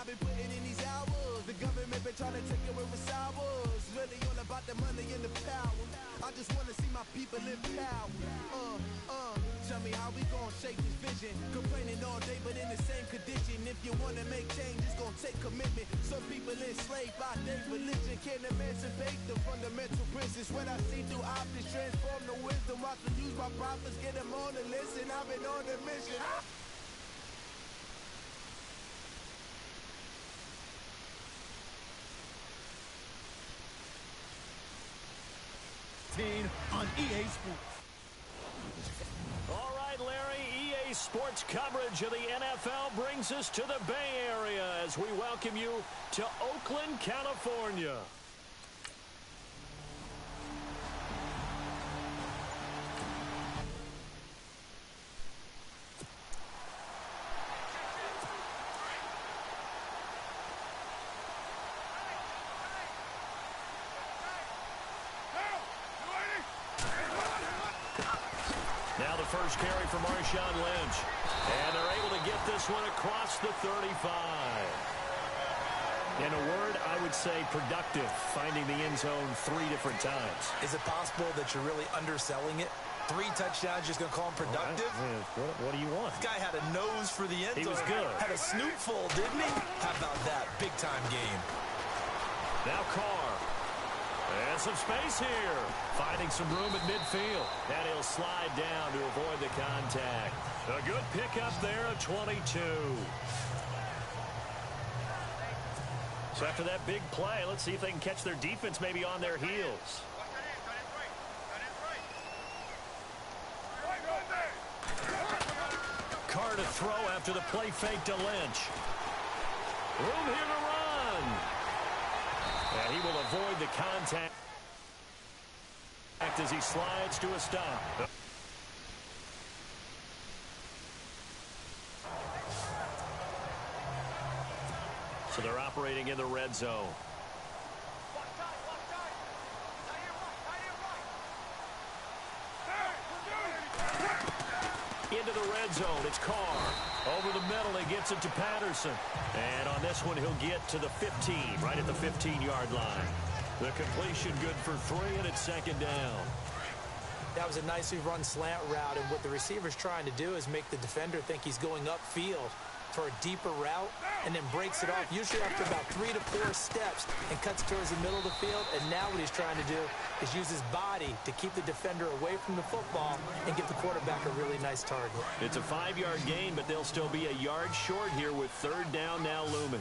I've been putting in these hours. The government been trying to take away with sours. Really all about the money and the power. I just want to see my people in power. Tell me how we gon' shape this vision. Complaining all day but in the same condition. If you want to make change, it's gon' take commitment. Some people enslaved by their religion can't emancipate the fundamental principles. What I see through optics transform the wisdom. Watch me use my prophets, get them on the listen. I've been on a mission. On EA Sports. All right, Larry, EA Sports coverage of the NFL brings us to the Bay Area as we welcome you to Oakland, California. Now the first carry for Marshawn Lynch. And they're able to get this one across the 35. In a word, I would say productive, finding the end zone 3 different times. Is it possible that you're really underselling it? 3 touchdowns, just going to call him productive? Right. What do you want? This guy had a nose for the end zone. He was good. Had a snootful, didn't he? How about that? Big-time game. Now Carr. And some space here. Finding some room at midfield. And he'll slide down to avoid the contact. A good pickup there at 22. So after that big play, let's see if they can catch their defense maybe on their heels. Carr to throw after the play fake to Lynch. Room here to run. And he will avoid the contact as he slides to a stop. So they're operating in the red zone. Into the red zone, it's Carr. Over the middle, he gets it to Patterson. And on this one, he'll get to the 15, right at the 15-yard line. The completion good for 3, and it's second down. That was a nicely run slant route, and what the receiver's trying to do is make the defender think he's going upfield for a deeper route, and then breaks it off, usually after about 3 to 4 steps, and cuts towards the middle of the field. And now what he's trying to do is use his body to keep the defender away from the football and give the quarterback a really nice target. It's a 5-yard gain, but they'll still be a yard short here with third down now looming.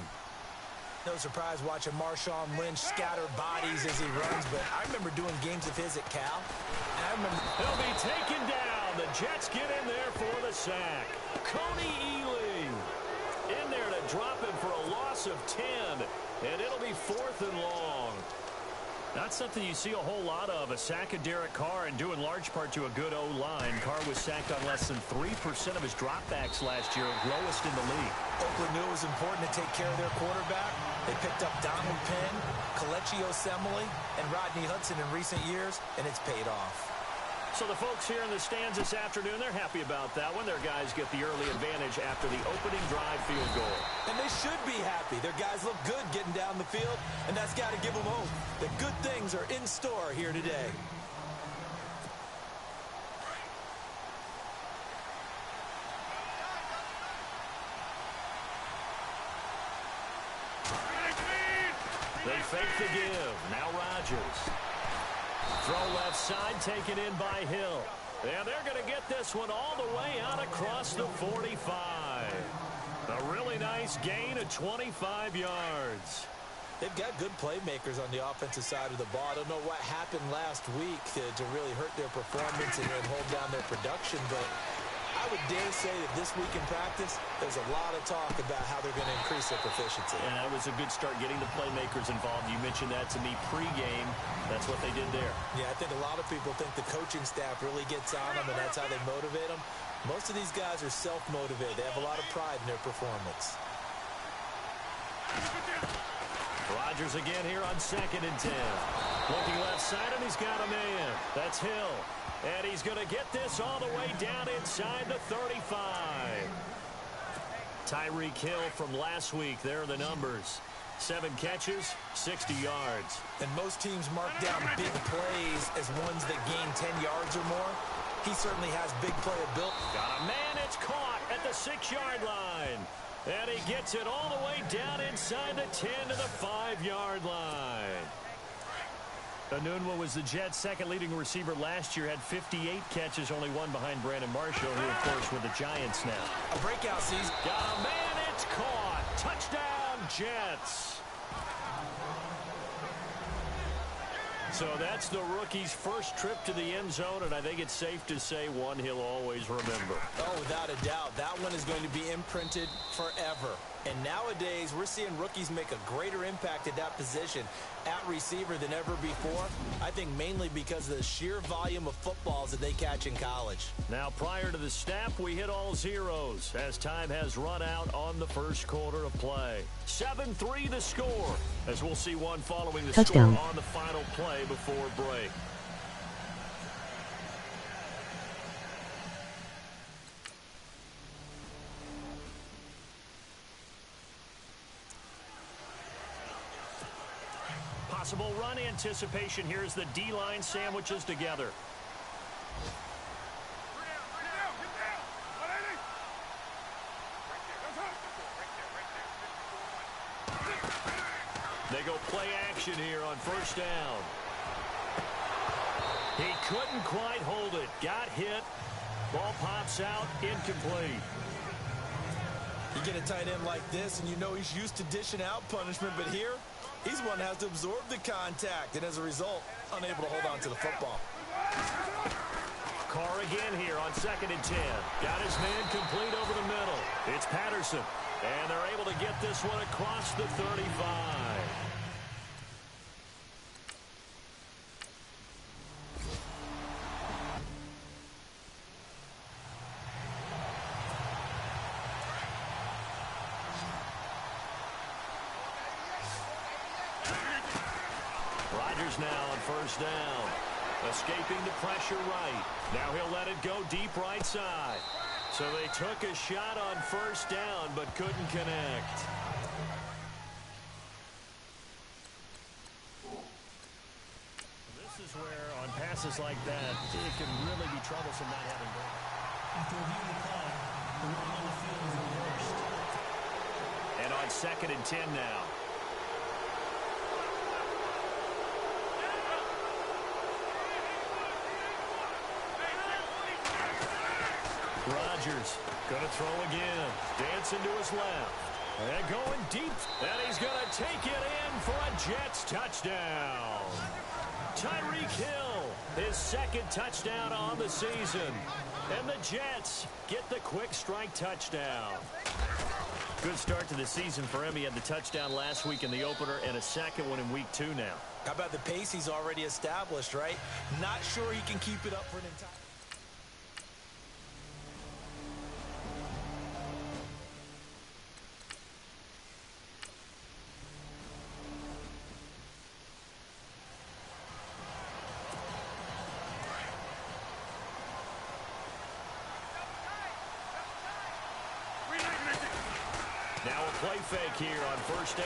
No surprise watching Marshawn Lynch scatter bodies as he runs, but I remember doing games of his at Cal. And I remember he'll be taken down. The Jets get in there for the sack. Coney Ealing in there to drop him for a loss of 10, and it'll be 4th and long. Not something you see a whole lot of, a sack of Derek Carr, and due in large part to a good O-line. Carr was sacked on less than 3% of his dropbacks last year, lowest in the league. Oakland knew it was important to take care of their quarterback. They picked up Donald Penn, Kelechi Osemele, and Rodney Hudson in recent years, and it's paid off. So the folks here in the stands this afternoon, they're happy about that one. Their guys get the early advantage after the opening drive field goal. And they should be happy. Their guys look good getting down the field, and that's got to give them hope that good things are in store here today. They fake the give. Now Rodgers. Throw left side, taken in by Hill. And they're going to get this one all the way out across the 45. A really nice gain of 25 yards. They've got good playmakers on the offensive side of the ball. I don't know what happened last week to really hurt their performance and hold down their production, but I would dare say that this week in practice, there's a lot of talk about how they're going to increase their proficiency. And that was a good start getting the playmakers involved. You mentioned that to me pregame. That's what they did there. Yeah, I think a lot of people think the coaching staff really gets on them, and that's how they motivate them. Most of these guys are self-motivated. They have a lot of pride in their performance. Rodgers again here on 2nd and 10. Looking left side, and he's got a man. That's Hill. And he's going to get this all the way down inside the 35. Tyreek Hill from last week. There are the numbers. 7 catches, 60 yards. And most teams mark down big plays as ones that gain 10 yards or more. He certainly has big play ability. Got a man, it's caught at the 6-yard line. And he gets it all the way down inside the 10 to the 5-yard line. Anunwa was the Jets' second leading receiver last year, had 58 catches, only one behind Brandon Marshall, who, of course, with the Giants now. A breakout season. Got a man, it's caught. Touchdown, Jets. So that's the rookie's first trip to the end zone, and I think it's safe to say one he'll always remember. Oh, without a doubt. That one is going to be imprinted forever. And nowadays, we're seeing rookies make a greater impact at that position at receiver than ever before. I think mainly because of the sheer volume of footballs that they catch in college. Now, prior to the snap, we hit all zeros as time has run out on the first quarter of play. 7-3 the score, as we'll see one following the Touchdown. score on the final play before break. Possible run anticipation. Here's the D-line sandwiches together. They go play action here on first down. He couldn't quite hold it. Got hit. Ball pops out. Incomplete. You get a tight end like this, and you know he's used to dishing out punishment, but here, he's one that has to absorb the contact, and as a result, unable to hold on to the football. Carr again here on 2nd and 10. Got his man complete over the middle. It's Patterson, and they're able to get this one across the 35. Now on first down. Escaping the pressure right. Now he'll let it go deep right side. So they took a shot on first down but couldn't connect. This is where on passes like that it can really be troublesome not having ball. After reviewing the play, the run on the field is reversed. And on 2nd and 10 now. Rodgers going to throw again. Dancing to his left. And going deep. And he's going to take it in for a Jets touchdown. Tyreek Hill, his 2nd touchdown on the season. And the Jets get the quick strike touchdown. Good start to the season for him. He had the touchdown last week in the opener and a second one in week 2 now. How about the pace he's already established, right? Not sure he can keep it up for an entire... Now a play fake here on first down.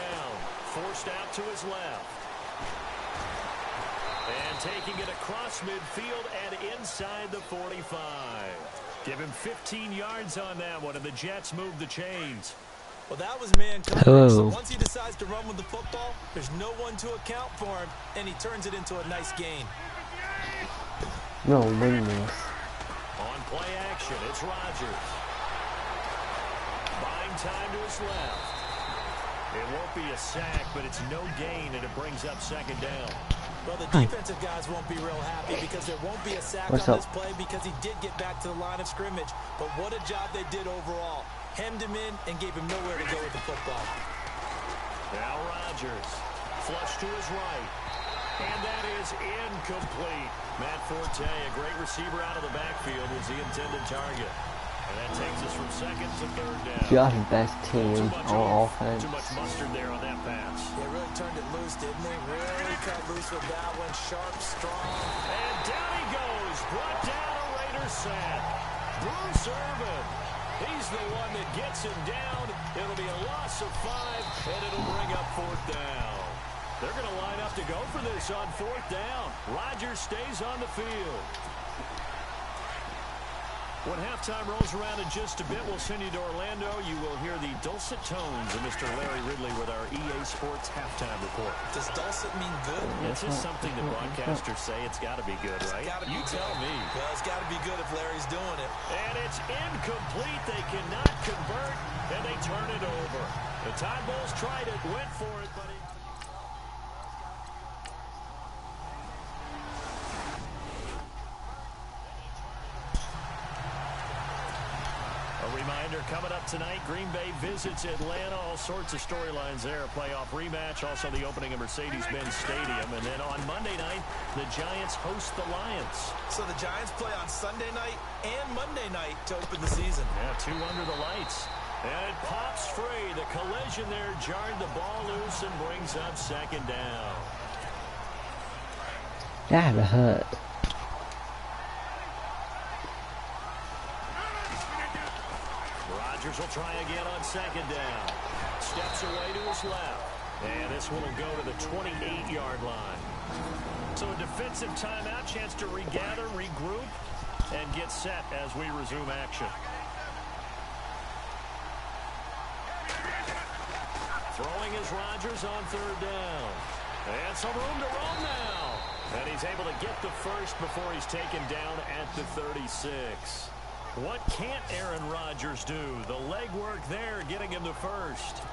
Forced out to his left. And taking it across midfield and inside the 45. Give him 15 yards on that one, and the Jets move the chains. Well, that was man coverage. So once he decides to run with the football, there's no one to account for him, and he turns it into a nice gain. No, win this. On play action, it's Rodgers. Buying time to his left. It won't be a sack, but it's no gain, and it brings up 2nd down. Well, the defensive guys won't be real happy because there won't be a sack on this play because he did get back to the line of scrimmage. But what a job they did overall. Hemmed him in and gave him nowhere to go with the football. Now Rodgers. Flush to his right. And that is incomplete. Matt Forte, a great receiver out of the backfield, was the intended target. And that takes us from 2nd to 3rd down. Just best team on offense. Too much mustard there on that pass. They really turned it loose, didn't they? Really cut loose with that one. Sharp, strong. And down he goes. Brought down a Raider sack. Bruce Irvin. He's the one that gets him down. It'll be a loss of 5, and it'll bring up 4th down. They're going to line up to go for this on 4th down. Rodgers stays on the field. When halftime rolls around in just a bit, we'll send you to Orlando. You will hear the dulcet tones of Mr. Larry Ridley with our EA Sports halftime report. Does dulcet mean good? It's just something the broadcasters say. It's got to be good, right? You tell me. Well, it's got to be good if Larry's doing it. And it's incomplete. They cannot convert, and they turn it over. The Tide Bulls tried it, went for it, but he... A reminder, coming up tonight, Green Bay visits Atlanta. All sorts of storylines there. A playoff rematch, also the opening of Mercedes-Benz Stadium. And then on Monday night, the Giants host the Lions. So the Giants play on Sunday night and Monday night to open the season. Yeah, 2 under the lights. And it pops free. The collision there jarred the ball loose and brings up 2nd down. That hurt. Rodgers will try again on 2nd down. Steps away to his left. And this one will go to the 28-yard line. So a defensive timeout, chance to regather, regroup, and get set as we resume action. Throwing is Rodgers on 3rd down. And some room to roam now. And he's able to get the first before he's taken down at the 36. What can't Aaron Rodgers do? The legwork there getting him to first.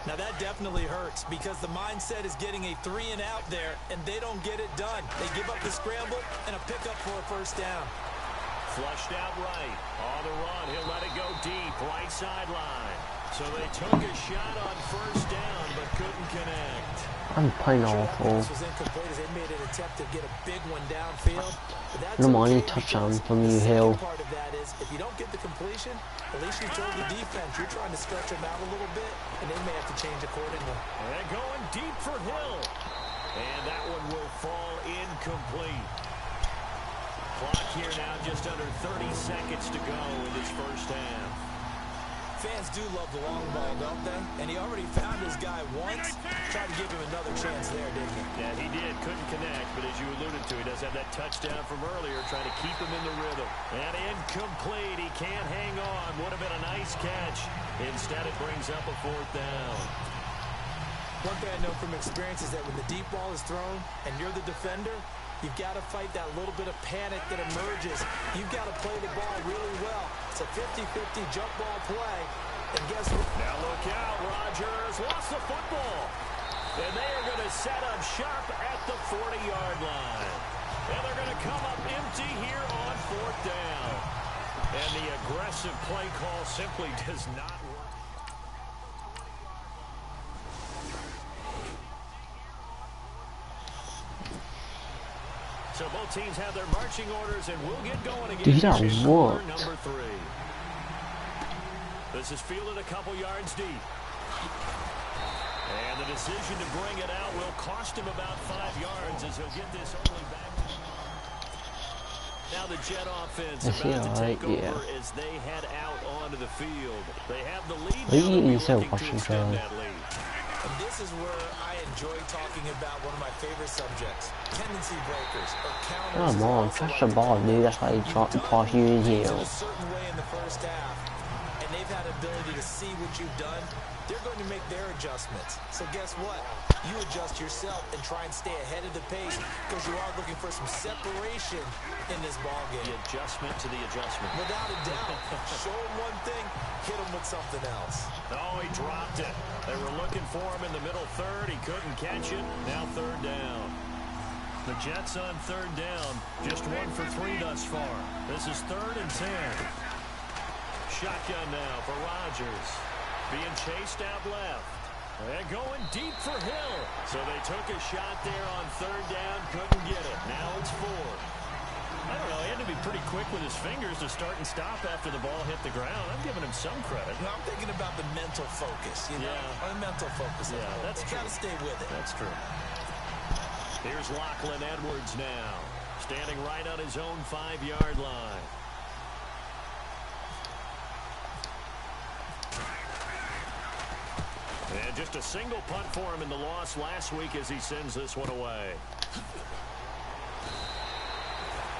Now that definitely hurts because the mindset is getting a 3-and-out there, and they don't get it done. They give up the scramble and a pickup for a 1st down. Flushed out right. On the run. He'll let it go deep. Right sideline. So they took a shot on 1st down but couldn't connect. I'm playing awful. This was incomplete as they made an attempt to get a big one downfield. No money touchdown from you, Hill. Part of that is if you don't get the completion, at least you told the defense you're trying to stretch them out a little bit, and they may have to change accordingly. And going deep for Hill. And that one will fall incomplete. Clock here now just under 30 seconds to go in this 1st half. Fans do love the long ball, don't they? And he already found his guy once. Tried to give him another chance there, didn't he? Yeah, he did. Couldn't connect, but as you alluded to, he does have that touchdown from earlier, trying to keep him in the rhythm. And incomplete. He can't hang on. Would have been a nice catch. Instead, it brings up a 4th down. One thing I know from experience is that when the deep ball is thrown and you're the defender, you've got to fight that little bit of panic that emerges. You've got to play the ball really well. It's a 50-50 jump ball play. And guess what? Now look out. Rodgers lost the football. And they are going to set up shop at the 40-yard line. And they're going to come up empty here on 4th down. And the aggressive play call simply does not work. So both teams have their marching orders, and we'll get going again. Dude, that worked. Number 3. This is fielded a couple yards deep. And the decision to bring it out will cost him about 5 yards as he'll get this only back. Now the Jet offense about to take over as they head out onto the field. They have the lead. Now they're working to extend that lead. And this is where I enjoy talking about one of my favorite subjects, tendency breakers or counters. Come on, touch the ball, dude. That's why he dropped the pass you in here. A certain way in the 1st half, and they've had ability to see what you've done. They're going to make their adjustments. So guess what? You adjust yourself and try and stay ahead of the pace because you are looking for some separation in this ball game. The adjustment to the adjustment. Without a doubt. Show him one thing, hit him with something else. Oh, he dropped it. They were looking for him in the middle 3rd. He couldn't catch it. Now 3rd down. The Jets on 3rd down. Just 1 for 3 thus far. This is 3rd and 10. Shotgun now for Rodgers. Being chased out left. And going deep for Hill. So they took a shot there on 3rd down. Couldn't get it. Now it's 4. I don't know. He had to be pretty quick with his fingers to start and stop after the ball hit the ground. I'm giving him some credit. Well, I'm thinking about the mental focus. You know? Yeah. The mental focus. Yeah, that's true. Got to stay with it. That's true. Here's Lachlan Edwards now. Standing right on his own 5-yard line. And just a single punt for him in the loss last week as he sends this one away.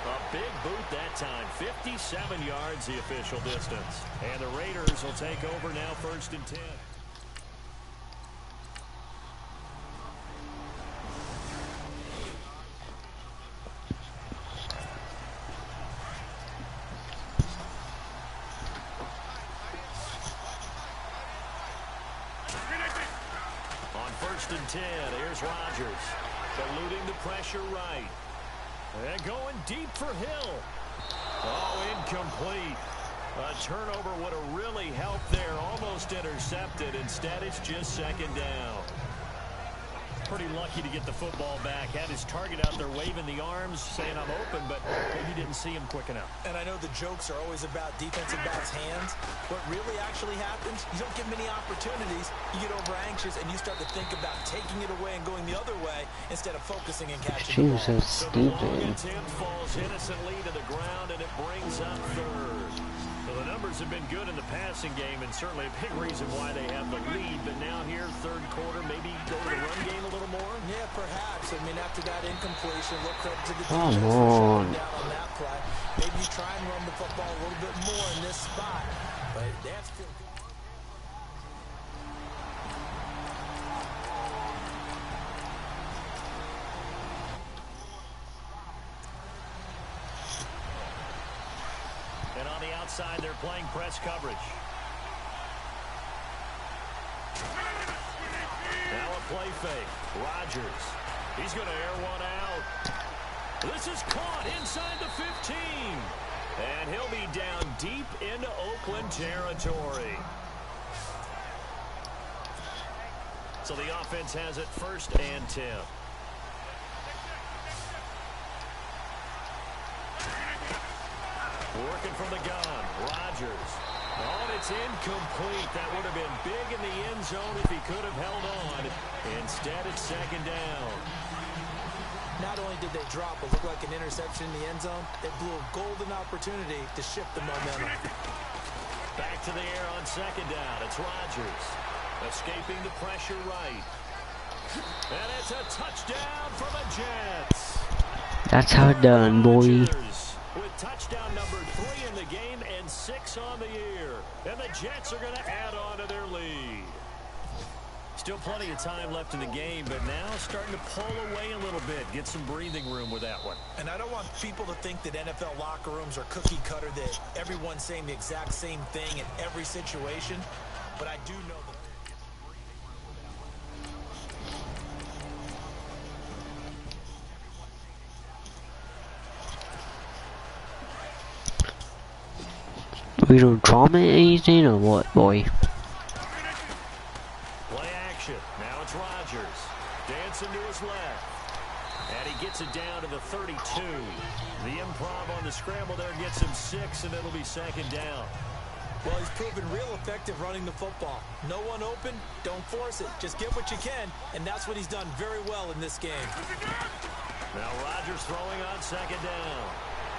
A big boot that time. 57 yards the official distance. And the Raiders will take over now, 1st and 10. On 1st and 10, here's Rodgers. Eluding the pressure right. And going deep for Hill. Oh, incomplete. A turnover would have really helped there. Almost intercepted. Instead, it's just 2nd down. Pretty lucky to get the football back. Had his target out there waving the arms, saying I'm open, but maybe didn't see him quick enough. And I know the jokes are always about defensive backs' hands. What really actually happens, you don't get many opportunities. You get over anxious, and you start to think about taking it away and going the other way instead of focusing and catching She the was ball. so So the long stupid. attempt falls innocently to the ground, and it brings up 3rd. So the numbers have been good in the passing game, and certainly a big reason why they have the lead. But now here, 3rd quarter, maybe go to the run game a little more? Yeah, perhaps. I mean, after that incompletion, look credit to the Come defense for shutting on. down on that play. Maybe you try and run the football a little bit more in this spot. But they have to feel good. And on the outside, they're playing press coverage. Now a play fake. Rodgers. He's going to air one out. This is caught inside the 15. And he'll be down deep into Oakland territory. So the offense has it 1st and 10. Working from the gun. Rodgers. Oh, and it's incomplete. That would have been big in the end zone if he could have held on. Instead, it's 2nd down. Not only did they drop what looked like an interception in the end zone, they blew a golden opportunity to shift the momentum. Back to the air on 2nd down. It's Rodgers. Escaping the pressure right. And it's a touchdown for the Jets. That's how it done, boy. Rodgers with touchdown number 3 in the game and 6 on the year. And the Jets are going to add on to their lead. Still plenty of time left in the game, but now starting to pull away a little bit. Get some breathing room with that one. And I don't want people to think that NFL locker rooms are cookie cutter, that everyone's saying the exact same thing in every situation. But I do know that. We don't drama anything or what, boy? Play action. Now it's Rodgers. Dancing to his left. And he gets it down to the 32. The improv on the scramble there gets him 6, and it'll be 2nd down. Well, he's proven real effective running the football. No one open, don't force it. Just get what you can, and that's what he's done very well in this game. Now Rodgers throwing on 2nd down.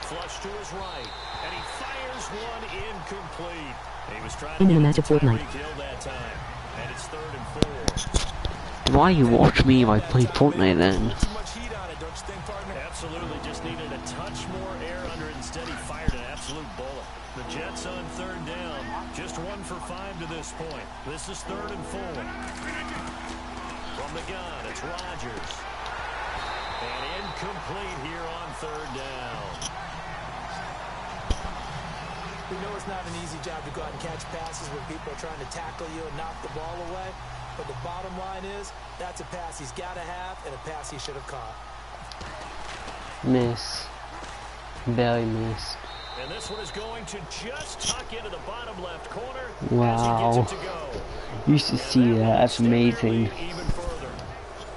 Flush to his right, and he fires one incomplete. He was trying to In the get match it of to Fortnite. Tyreek Hill that time, and it's 3rd and 4. Why you watch me if I play Fortnite then? Too much heat on it, don't you think, partner? Absolutely, just needed a touch more air under it. Instead, he fired an absolute bullet. The Jets on 3rd down, just 1 for 5 to this point. This is 3rd and 4. From the gun, it's Rodgers. And incomplete here on 3rd down. We know it's not an easy job to go out and catch passes when people are trying to tackle you and knock the ball away. But the bottom line is, that's a pass he's got to have and a pass he should have caught. Miss. Barely missed. And this one is going to just tuck into the bottom left corner. Wow. As he gets it to go. Used to see that. That's amazing. Even further.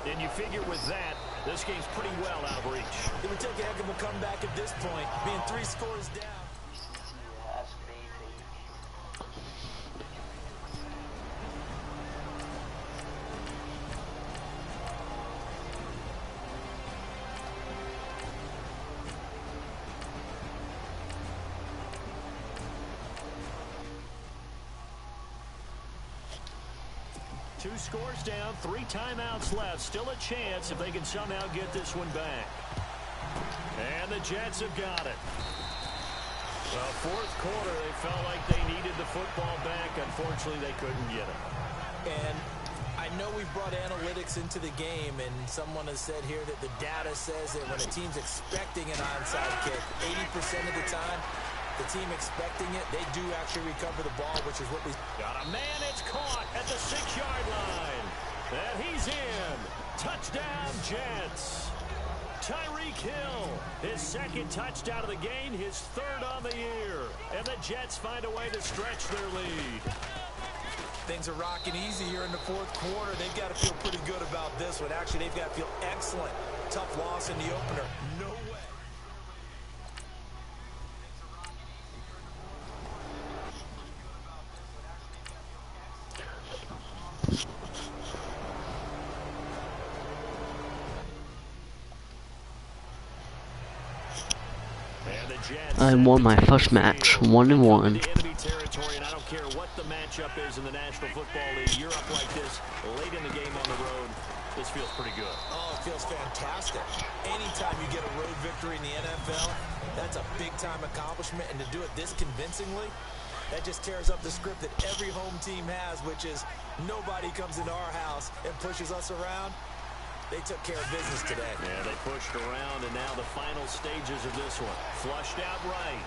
And you figure with that, this game's pretty well out of reach. It would take a heck of a comeback at this point, being 3 scores down. 2 scores down, 3 timeouts left. Still a chance if they can somehow get this one back. And the Jets have got it. Well, fourth quarter, they felt like they needed the football back. Unfortunately, they couldn't get it. And I know we brought analytics into the game, and someone has said here that the data says that when a team's expecting an onside kick, 80% of the time, the team expecting it, they do actually recover the ball, which is what we... Got a man, it's caught at the 6-yard line. And he's in. Touchdown, Jets. Tyreek Hill, his 2nd touchdown of the game, his 3rd on the year. And the Jets find a way to stretch their lead. Things are rocking easy here in the fourth quarter. They've got to feel pretty good about this one. Actually, they've got to feel excellent. Tough loss in the opener. No way. I won my first match, 1-1. Enemy territory, and I don't care what the matchup is in the National Football League. You're up like this late in the game on the road. This feels pretty good. Oh, it feels fantastic. Anytime you get a road victory in the NFL, that's a big-time accomplishment, and to do it this convincingly, that just tears up the script that every home team has, which is nobody comes into our house and pushes us around. They took care of business today. Yeah, they pushed around, and now the final stages of this one. Flushed out right.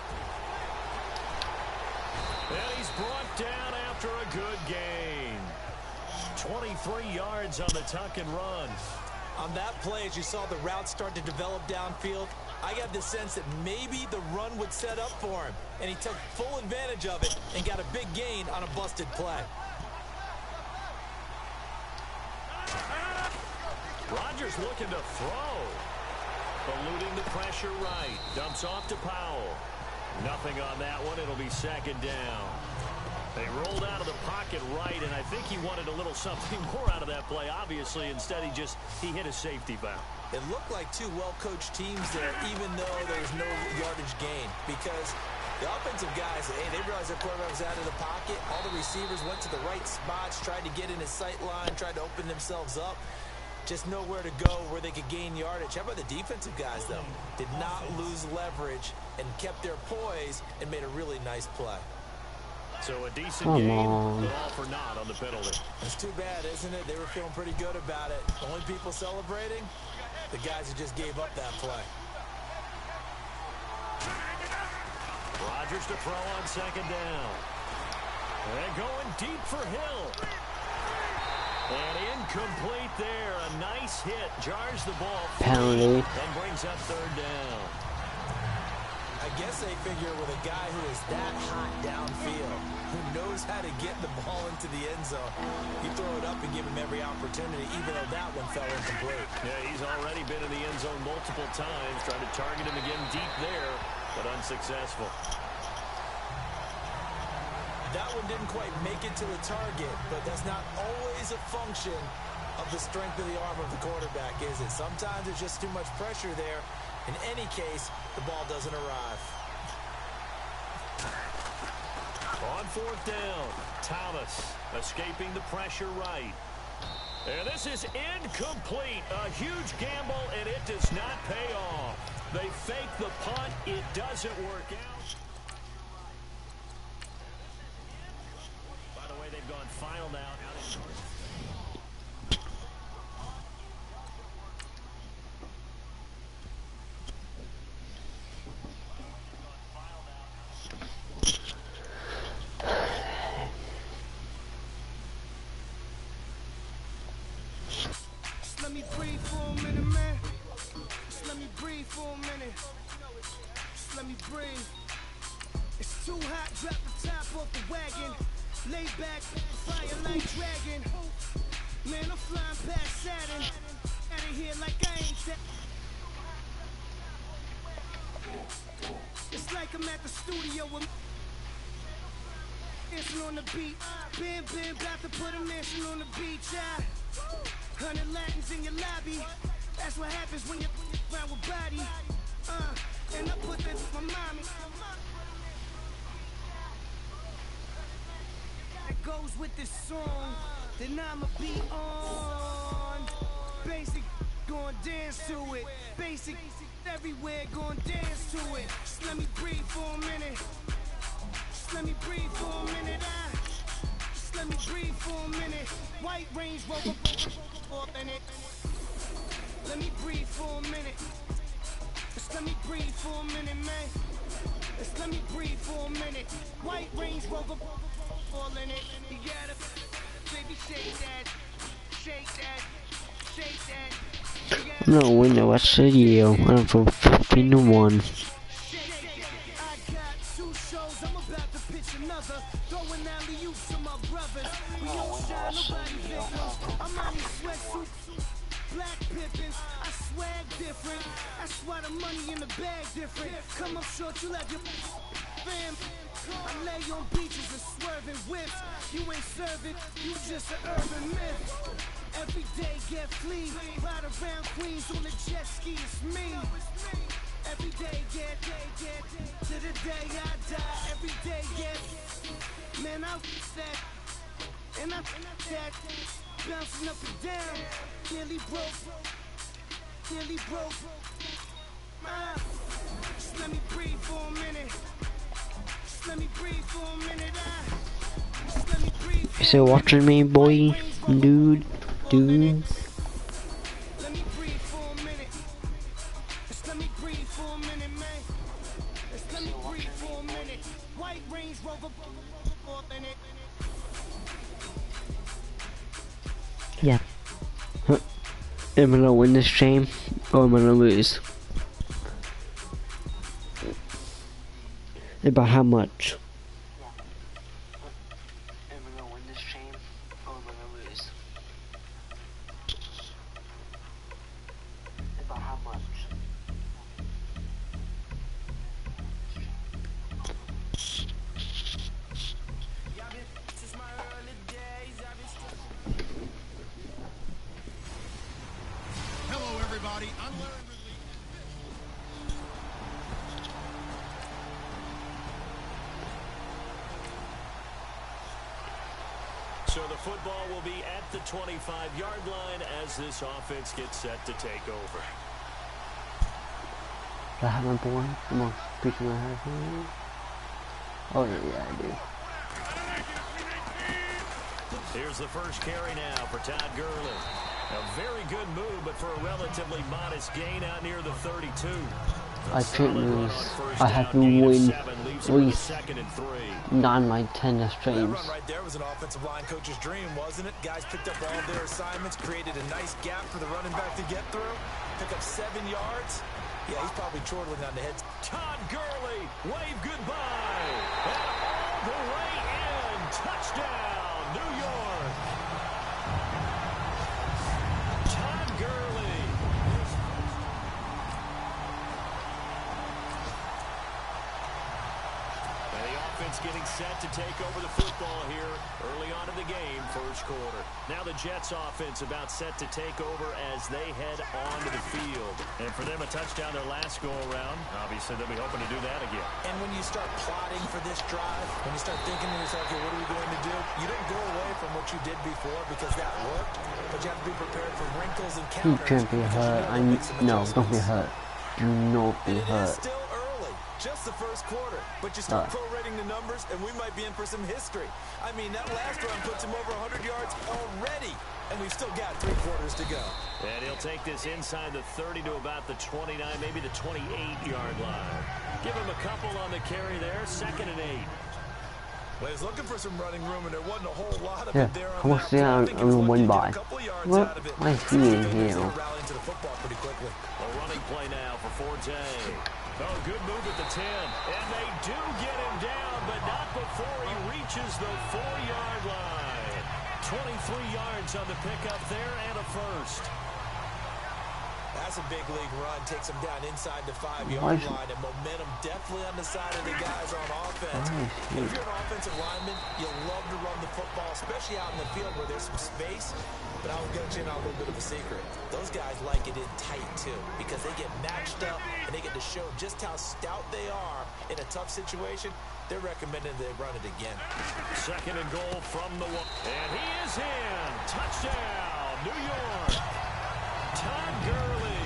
And he's brought down after a good gain. 23 yards on the tuck and run. On that play, as you saw the route start to develop downfield, I got the sense that maybe the run would set up for him. And he took full advantage of it and got a big gain on a busted play. Rodgers looking to throw. Eluding the pressure right. Dumps off to Powell. Nothing on that one. It'll be 2nd down. They rolled out of the pocket right, and I think he wanted a little something more out of that play. Obviously, instead he hit a safety valve. It looked like 2 well-coached teams there, even though there was no yardage gain. Because the offensive guys, hey, they realized their quarterback was out of the pocket. All the receivers went to the right spots, tried to get in his sight line, tried to open themselves up. Just nowhere to go where they could gain yardage. How about the defensive guys, though? Did not lose leverage and kept their poise and made a really nice play. So a decent game, but all for naught on the penalty. It's too bad, isn't it? They were feeling pretty good about it. Only people celebrating, the guys who just gave up that play. Rodgers to throw on 2nd down. And going deep for Hill. And incomplete there. A nice hit. Jars the ball. Penalty. And brings up 3rd down. I guess they figure with a guy who is that hot downfield, who knows how to get the ball into the end zone, you throw it up and give him every opportunity, even though that one fell incomplete. Yeah, he's already been in the end zone multiple times, trying to target him again deep there, but unsuccessful. That one didn't quite make it to the target, but that's not always a function of the strength of the arm of the quarterback, is it? Sometimes there's just too much pressure there. In any case, the ball doesn't arrive. On 4th down, Thomas escaping the pressure right. And this is incomplete. A huge gamble, and it does not pay off. They fake the punt. It doesn't work out. By the way, they've gone final now. Let me breathe for a minute, man. Just let me breathe for a minute. Just let me breathe. It's too hot, drop the top off the wagon. Lay back, fire like dragon. Man, I'm flying past Saturn. Out of here like I ain't that. It's like I'm at the studio with dancing on the beat. Bam, bam, about to put a mansion on the beach. 100 Latins in your lobby. That's what happens when you're around with body. And I put that with my mommy. That goes with this song. then I'ma be on. Basic, gon' dance to it. Basic, everywhere, gon' dance to it. Just let me breathe for a minute. Just let me breathe for a minute. Just let me breathe for a minute. White Range Rover, all in it. Let me breathe for a minute. Just let me breathe for a minute, man. Just let me breathe for a minute. White Range Rover, all in it. You gotta, baby, shake that, shake that, shake that. I'm not winning the West City. I'm from 15-1. I got 2 shows, I'm about to pitch another. Throwing alley-oops to my brothers. We don't shine, nobody victims. I'm on these sweatsuits, black Pippins. I swag different. That's why the money in the bag different. Come up short, you like your fam. I lay on beaches and swerving whips. You ain't serving, you just an urban myth. Every day get flea, ride around Queens on the jet ski, it's me. Every day get to the day I die. Every day get, man, I that, and I that, bouncing up and down, nearly broke. Just let me breathe for a minute. Just let me breathe for a minute. Just let me breathe. You still watching me, boy? Dude. Let me breathe for a minute. Just let me breathe for a minute, man. Just let me breathe for a minute. White Range Rover, all in it. Yeah. Am I gonna win this game or am I gonna lose? About how much? Am I gonna win this game or am I gonna lose? About how much? Hello, everybody. I'm Larry Ridley. So the football will be at the 25-yard line as this offense gets set to take over. Do I have my boy? Come on, pick my head. Oh yeah, I do. Here's the first carry now for Todd Gurley. A very good move, but for a relatively modest gain out near the 32. I can't lose. I have to win at least 9 like 10 straight. That run right there was an offensive line coach's dream, wasn't it? Guys picked up all their assignments, created a nice gap for the running back to get through, pick up 7 yards. Yeah, he's probably chortling on the head. Todd Gurley, wave goodbye. And all the way in. Touchdown, New York. Todd Gurley. And the offense getting set to take over the football here early on in the game, first quarter. Now the Jets offense about set to take over as they head onto the field. And for them, a touchdown their last go-around. Obviously, they'll be hoping to do that again. And when you start plotting for this drive, when you start thinking to yourself, okay, what are we going to do? You don't go away from what you did before because that worked, but you have to be prepared for wrinkles and You counters. can't be hurt. No, don't be hurt. Do not be And it is hurt. still early, just the first quarter. But you start prorating the numbers, and we might be in for some history. I mean, that last run puts him over 100 yards already, and we've still got 3 quarters to go. And he'll take this inside the 30 to about the 29, maybe the 28-yard line. Give him a couple on the carry there, 2nd and 8. Well, he's looking for some running room, and there wasn't a whole lot of Yeah, it there on I want to see how I'm gonna win by. What? I see it here. Rallying to the football pretty quickly. A running play now for Forte. Oh, good move at the 10. And they do get him down, but not before he reaches the 4-yard line. 23 yards on the pickup there and a first. That's a big league run. Takes him down inside the 5-yard line, and momentum definitely on the side of the guys on offense. If you're an offensive lineman, you love to run the football, especially out in the field where there's some space. But I'll get you in on a little bit of a secret. Those guys like it in tight, too, because they get matched up, and they get to show just how stout they are in a tough situation. They're recommending they run it again. 2nd and goal from the one. And he is in. Touchdown, New York. Todd Gurley.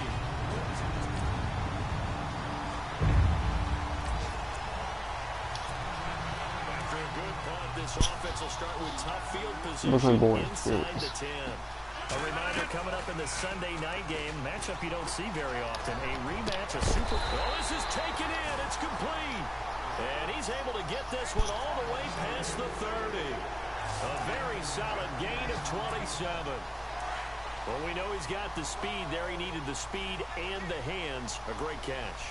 After a good punt, this offense will start with tough field position inside the 10. A reminder coming up in the Sunday night game, matchup you don't see very often, a rematch, a Super Bowl. This is taken in, it's complete. And he's able to get this one all the way past the 30. A very solid gain of 27. Well, we know he's got the speed there. He needed the speed and the hands. A great catch.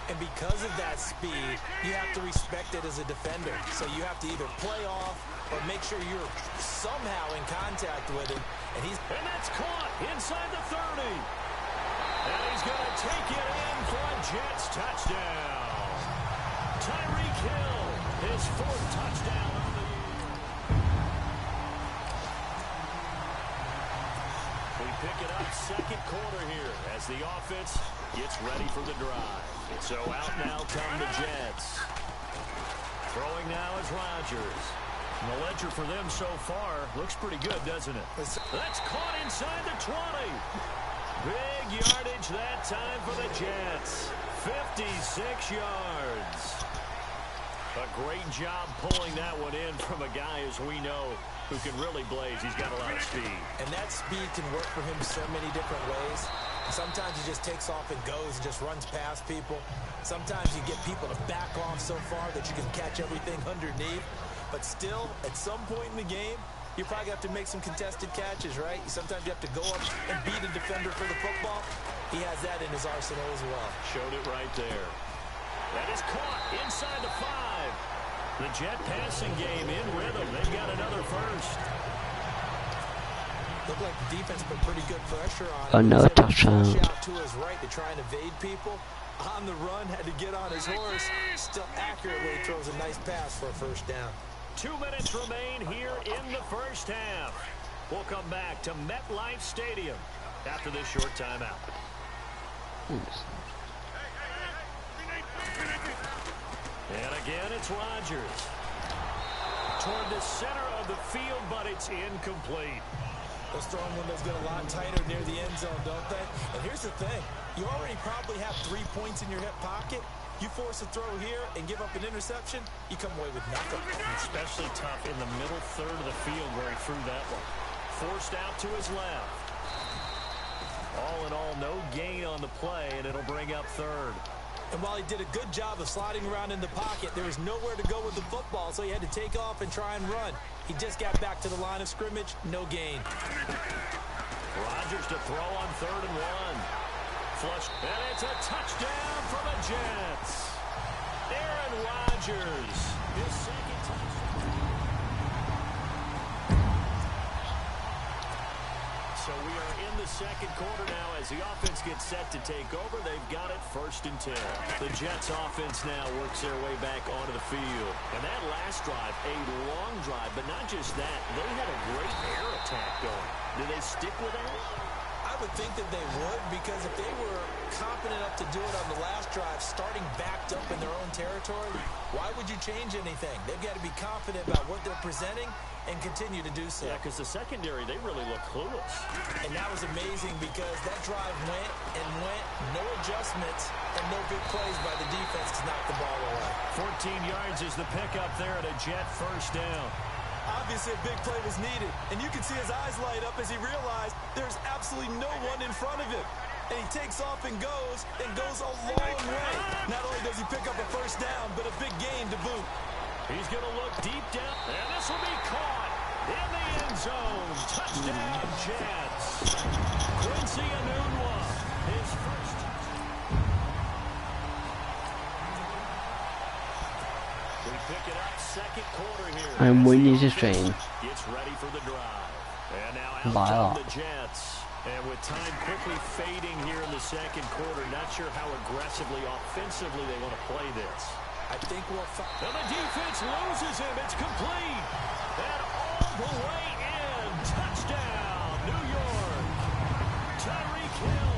And because of that speed, you have to respect it as a defender. So you have to either play off or make sure you're somehow in contact with him. And that's caught inside the 30. And he's going to take it in for a Jets touchdown. Tyreek Hill, his 4th touchdown of the year. We pick it up second quarter here as the offense gets ready for the drive. So out now come the Jets. Throwing now is Rodgers. And the ledger for them so far looks pretty good, doesn't it? That's caught inside the 20. Big yardage that time for the Jets. 56 yards. A great job pulling that one in from a guy, as we know, who can really blaze. He's got a lot of speed. And that speed can work for him so many different ways. Sometimes he just takes off and goes and just runs past people. Sometimes you get people to back off so far that you can catch everything underneath. But still, at some point in the game, you probably have to make some contested catches, right? Sometimes you have to go up and beat a defender for the football. He has that in his arsenal as well. Showed it right there. That is caught inside the 5. The Jet passing game in rhythm. They've got another first. Looked like the defense put pretty good pressure on him. Another touchdown. Out to his right to try and evade people. On the run, had to get on his horse. Still accurately throws a nice pass for a first down. 2 minutes remain here in the first half. We'll come back to MetLife Stadium after this short timeout. And again, it's Rodgers. Toward the center of the field, but it's incomplete. Those throwing windows get a lot tighter near the end zone, don't they? And here's the thing. You already probably have 3 points in your hip pocket. You force a throw here and give up an interception, you come away with nothing. Especially tough in the middle third of the field where he threw that one. Forced out to his left. All in all, no gain on the play, and it'll bring up third. And while he did a good job of sliding around in the pocket, there was nowhere to go with the football, so he had to take off and try and run. He just got back to the line of scrimmage, no gain. Rodgers to throw on 3rd and 1. Flush, and it's a touchdown for the Jets. Aaron Rodgers, his 2nd touchdown. So we are in the second quarter now as the offense gets set to take over. They've got it 1st and 10. The Jets offense now works their way back onto the field. And that last drive, a long drive, but not just that. They had a great air attack going. Do they stick with that? I would think that they would, because if they were confident enough to do it on the last drive, starting backed up in their own territory, why would you change anything? They've got to be confident about what they're presenting and continue to do so. Yeah, because the secondary, they really look clueless. And that was amazing because that drive went and went, no adjustments, and no good plays by the defense to knock the ball away. 14 yards is the pickup there at a Jet first down. Obviously, a big play was needed, and you can see his eyes light up as he realized there's absolutely no one in front of him. And he takes off and goes a long way. Not only does he pick up a first down, but a big gain to boot. He's going to look deep down, and this will be caught in the end zone. Touchdown, Jets. Quincy Enunwa, his first. We pick it up second quarter here. And winning this train. Gets ready for the drive. And now out come the Jets. And with time quickly fading here in the second quarter, not sure how aggressively, offensively they want to play this. I think we'll find. And the defense loses him. It's complete. And all the way in. Touchdown, New York. Tyreek Hill.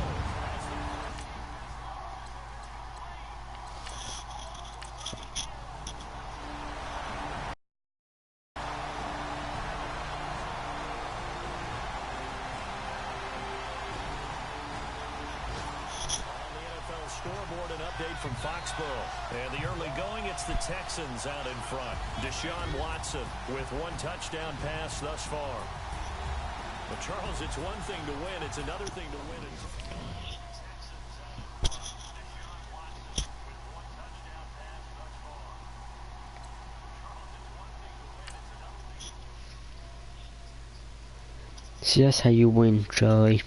update from Foxborough. And the early going, it's the Texans out in front. Deshaun Watson with one touchdown pass thus far. But Charles, it's one thing to win. It's another thing to win. See, that's how you win, Charlie.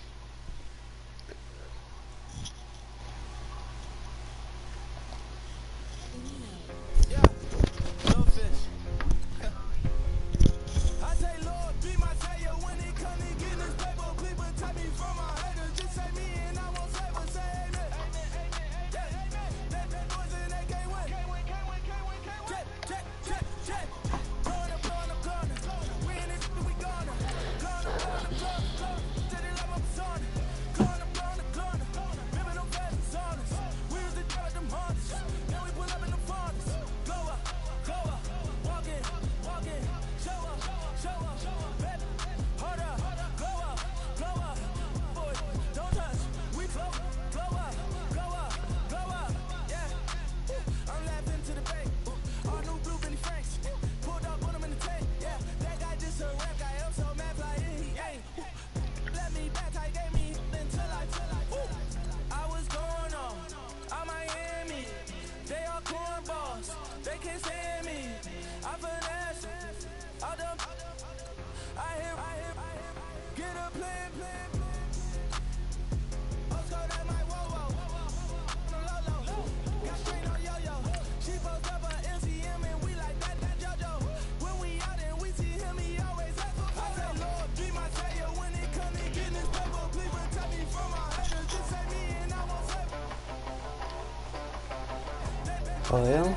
Oh yeah?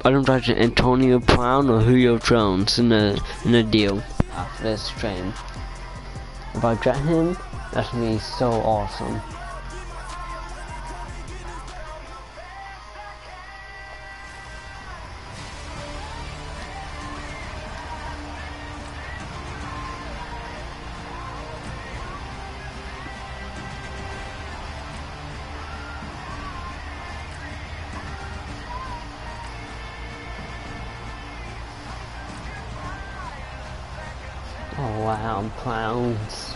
I'm judging Antonio Brown or Julio Jones in a deal after this stream. If I get him, that's gonna be so awesome. Oh wow, clowns.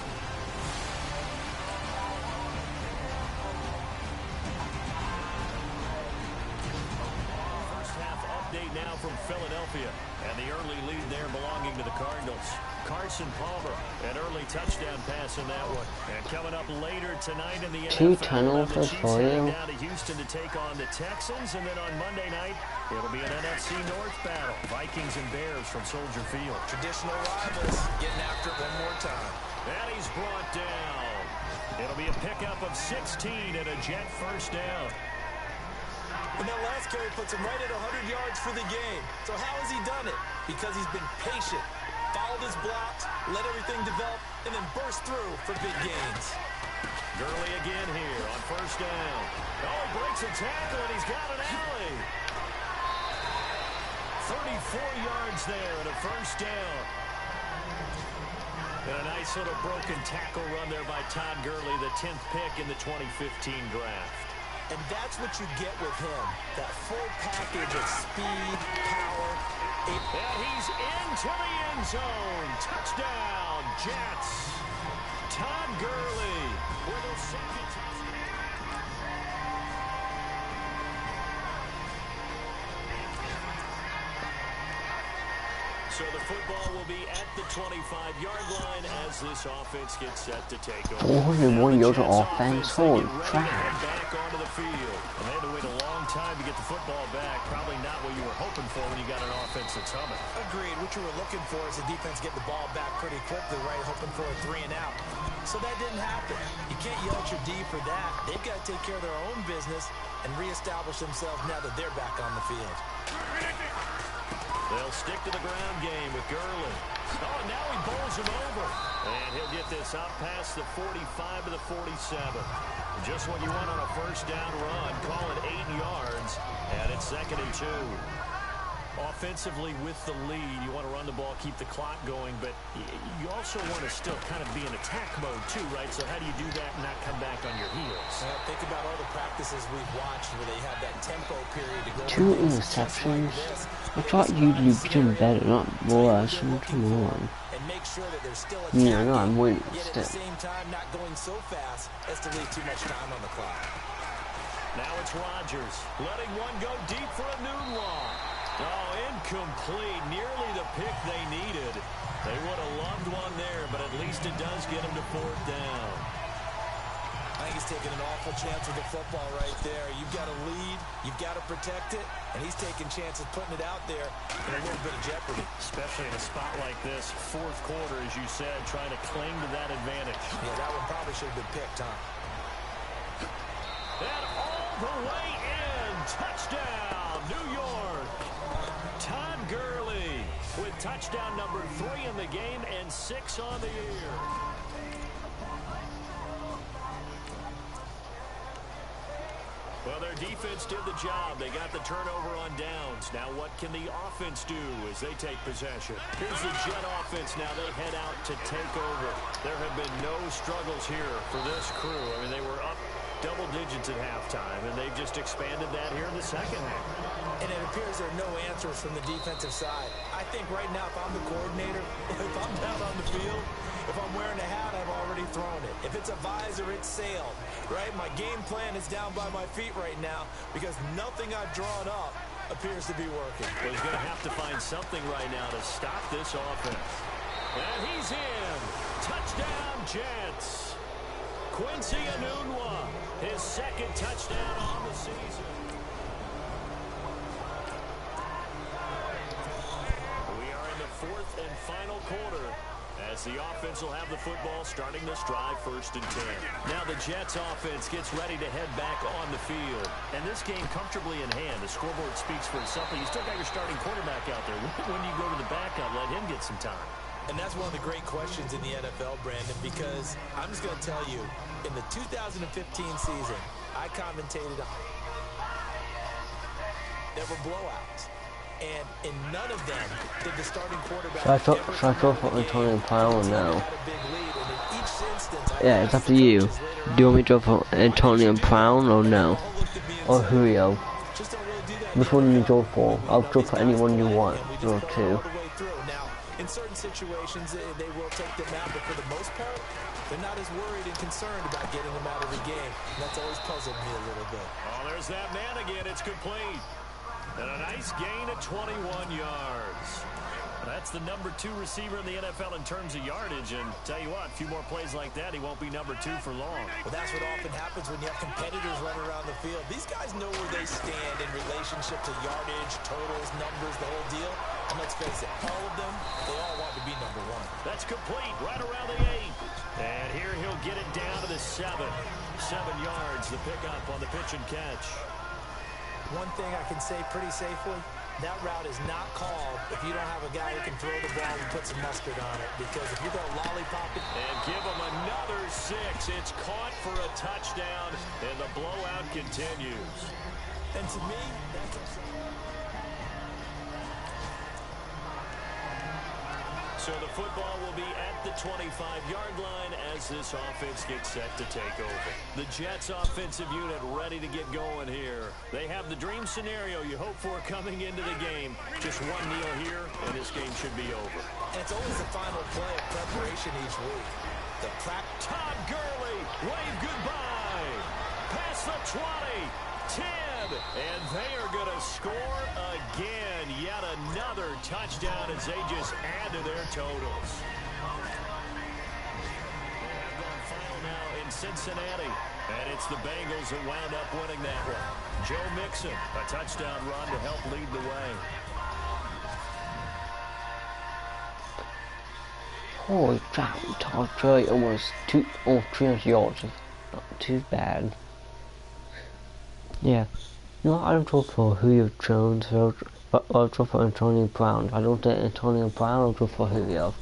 First half update now from Philadelphia. And the early lead there belonging to the Cardinals. Carson Palmer, an early touchdown pass in that one. And coming up later tonight in the Two NFL, turnovers for you. down to Houston to take on the Texans. And then on Monday night, it'll be an NFC North battle. Vikings and Bears from Soldier Field. Traditional rivals getting after it one more time. And he's brought down. It'll be a pickup of 16 and a Jet first down. And that last carry puts him right at 100 yards for the game. So how has he done it? Because he's been patient, followed his blocks, let everything develop, and then burst through for big gains. Gurley again here on first down. Oh, breaks a tackle, and he's got an alley. 34 yards there and a first down. And a nice little broken tackle run there by Todd Gurley, the 10th pick in the 2015 draft. And that's what you get with him, that full package of speed, power. And he's into the end zone. Touchdown, Jets. Todd Gurley with a second touchdown. So the football will be at the 25-yard line as this offense gets set to take over. 401 yards of offense. Holy crap. Back onto the field. And they had to wait a long time to get the football back. Probably not what you were hoping for when you got an offense that's humming. Agreed. What you were looking for is the defense get the ball back pretty quickly, right? Hoping for a 3 and out. So that didn't happen. You can't yell at your D for that. They've got to take care of their own business and reestablish themselves now that they're back on the field. They'll stick to the ground game with Gurley. Oh, now he bowls him over. And he'll get this up past the 45 to the 47. Just what you want on a first down run. Call it 8 yards. And it's 2nd and 2. Offensively with the lead, you want to run the ball, keep the clock going, but you also want to still kind of be in attack mode too, right? So how do you do that and not come back on your heels? Think about all the practices we've watched where they have that tempo period to go. 2 interceptions. I thought you'd be doing better, not worse. Come on. And make sure that they're still Yeah, no, I'm winning yet still. at the same time not going so fast as to leave too much time on the clock. Now it's Rodgers letting one go deep for a Nunwa. Oh, incomplete. Nearly the pick they needed. They would have loved one there, but at least it does get them to 4th down. I think he's taking an awful chance with the football right there. You've got to lead. You've got to protect it. And he's taking chances putting it out there in a little bit of jeopardy. Especially in a spot like this, 4th quarter, as you said, trying to cling to that advantage. Yeah, that one probably should have been picked, huh? And all the way in. Touchdown, New York. Todd Gurley with touchdown number 3 in the game and 6 on the year. Well, their defense did the job. They got the turnover on downs. Now what can the offense do as they take possession? Here's the Jet offense now. They head out to take over. There have been no struggles here for this crew. I mean, they were up double digits at halftime, and they've just expanded that here in the second half. And it appears there are no answers from the defensive side. I think right now, if I'm the coordinator, if I'm down on the field, if I'm wearing a hat, I've already thrown it. If it's a visor, it's sailed, right? My game plan is down by my feet right now because nothing I've drawn up appears to be working. Well, he's going to have to find something right now to stop this offense. And he's in. Touchdown, Jets. Quincy Enunwa, his 2nd touchdown on the season. We are in the 4th and final quarter as the offense will have the football starting this drive 1st and 10. Now the Jets offense gets ready to head back on the field. And this game comfortably in hand. The scoreboard speaks for itself. You still got your starting quarterback out there. When do you go to the backup, let him get some time? And that's one of the great questions in the NFL, Brandon, because I'm just going to tell you, in the 2015 season, I commentated on there were blowouts. And in none of them did the starting quarterback Should I throw for Antonio Brown now? Yeah, it's up to you. Do you want me to throw for Antonio Brown or no? Or Julio? Which one do you go for? I'll throw for anyone you want. Or 2. In certain situations, they will take them out, but for the most part, they're not as worried and concerned about getting them out of the game. And that's always puzzled me a little bit. Oh, there's that man again. It's complete. And a nice gain of 21 yards. That's the number 2 receiver in the NFL in terms of yardage. And tell you what, a few more plays like that, he won't be number 2 for long. Well, that's what often happens when you have competitors running around the field. These guys know where they stand in relationship to yardage, totals, numbers, the whole deal. And let's face it, all of them, they all want to be number 1. That's complete, right around the 8. And here he'll get it down to the 7. 7 yards, the pickup on the pitch and catch. One thing I can say pretty safely, that route is not called if you don't have a guy who can throw the ball and put some mustard on it. Because if you go lollipop it... And give him another 6. It's caught for a touchdown, and the blowout continues. And to me, that's... So the football will be at the 25-yard line as this offense gets set to take over. The Jets offensive unit ready to get going here. They have the dream scenario you hope for coming into the game. Just one kneel here, and this game should be over. And it's always the final play of preparation each week. The Todd Gurley, wave goodbye. Past the 20, 10. And they are going to score again. Yet another touchdown as they just add to their totals. They have gone final now in Cincinnati. And it's the Bengals that wound up winning that one. Joe Mixon, a touchdown run to help lead the way. Holy crap, Todd Gurley almost 300 yards. Not too bad. Yeah. No, I don't go for Julio Jones, but I'll go for Antonio Brown. If I don't get Antonio Brown, I'll go for Julio.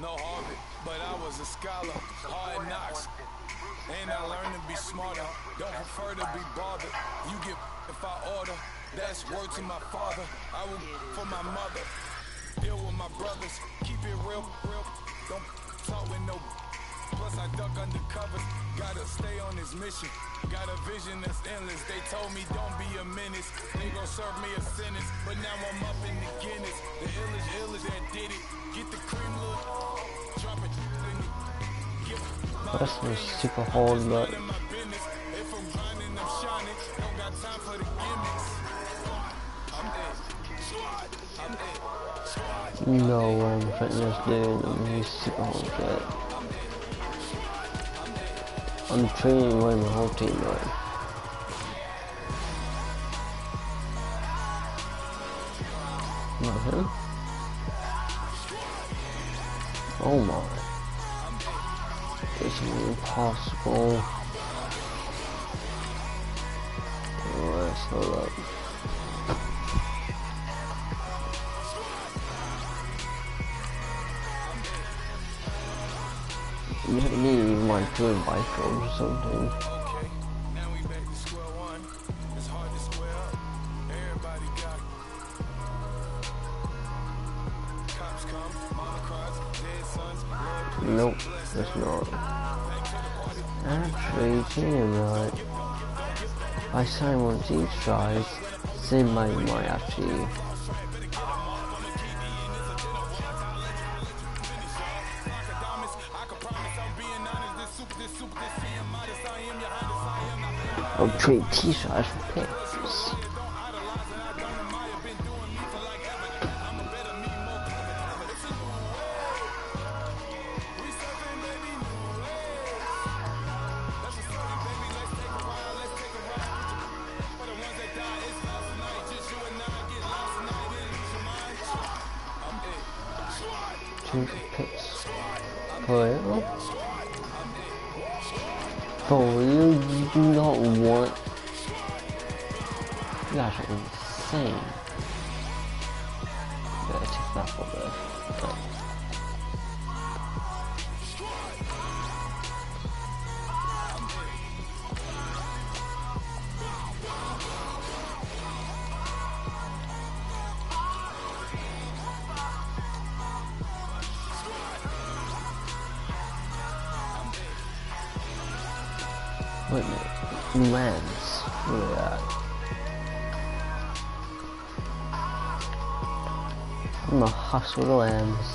No Harvard, but I was a scholar. Hard knocks. And I learned to be smarter. Don't prefer to be bothered. You get if I order. That's word to my father. I will for my mother. Deal with my brothers. Keep it real. Don't talk with no. Plus I duck undercovers. Gotta stay on this mission. Got a vision that's endless. They told me don't be a menace. They gon' serve me a sentence. But now I'm up in the Guinness. The illest that did it. Get the cream look. Drop it. This was super hard, but If I'm grinding, I'm shining. Don't got time for the gimmicks. no way I'm putting this dude. He's super hard shit. I'm training away my whole team though. Not him? Oh my. It's impossible. Let's hold up. You need my good bike or something. Okay, now we back to square one. It's hard to square up. Everybody got cops come, mama cries, dead sons, Lord please. Nope, that's not. Actually, you're right. If I sign one of these guys, they might actually. I'll trade t-shirts for picks. Two picks for you. Oh, you do not want. You guys are insane. Yeah, take that for the. Wait a minute. Lens. Look at that. I'm gonna hustle the lens.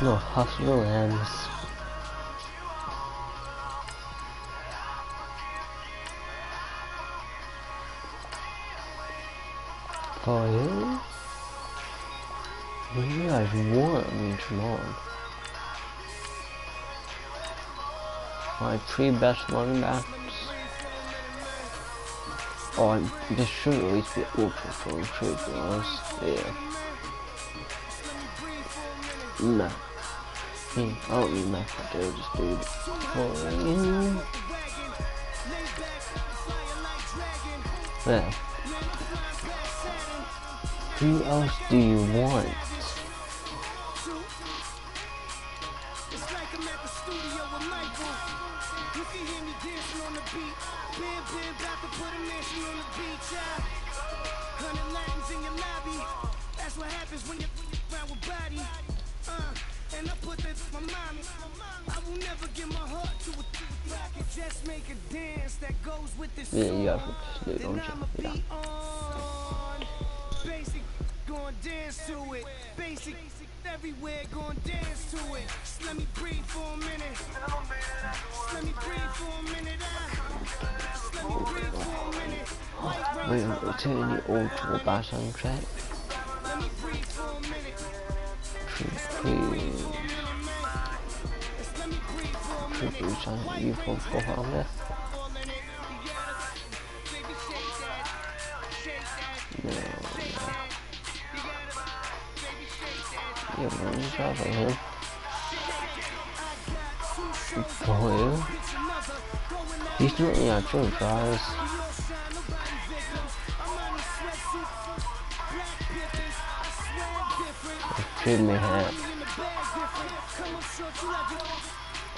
I'm gonna hustle the lens. For you? What do you guys want? I mean, come on. My three best running backs. Oh, this should at least be ultra strong, should be honest. Yeah. Nah. I don't need math right there, just do it. Yeah. Who else do you want? That's what happens when you're around with body. And I put Yeah, you have to do, don't you? Yeah. Basic, going dance to it. Basic, everywhere, going dance to it. Just let me breathe for a minute. Just let me breathe for a minute. Just let me breathe for a minute. White rain. We're turning the old tour back soundtrack. Let me breathe for a minute. True. Just let me breathe for a minute. True sound you from Scoffham there. All in it. Baby, shake that. Shake that. No, Shake that. You got it. Baby, shake that. yeah, man, you drive on him. I got 2 shows. Boy, Bitch, another. Going at he's not the actual drives. We all shine, nobody victims. I'm on a sweatsuit. Black pimpers. I swear different. Trim me hat. In the bag different. Come up short, you like it.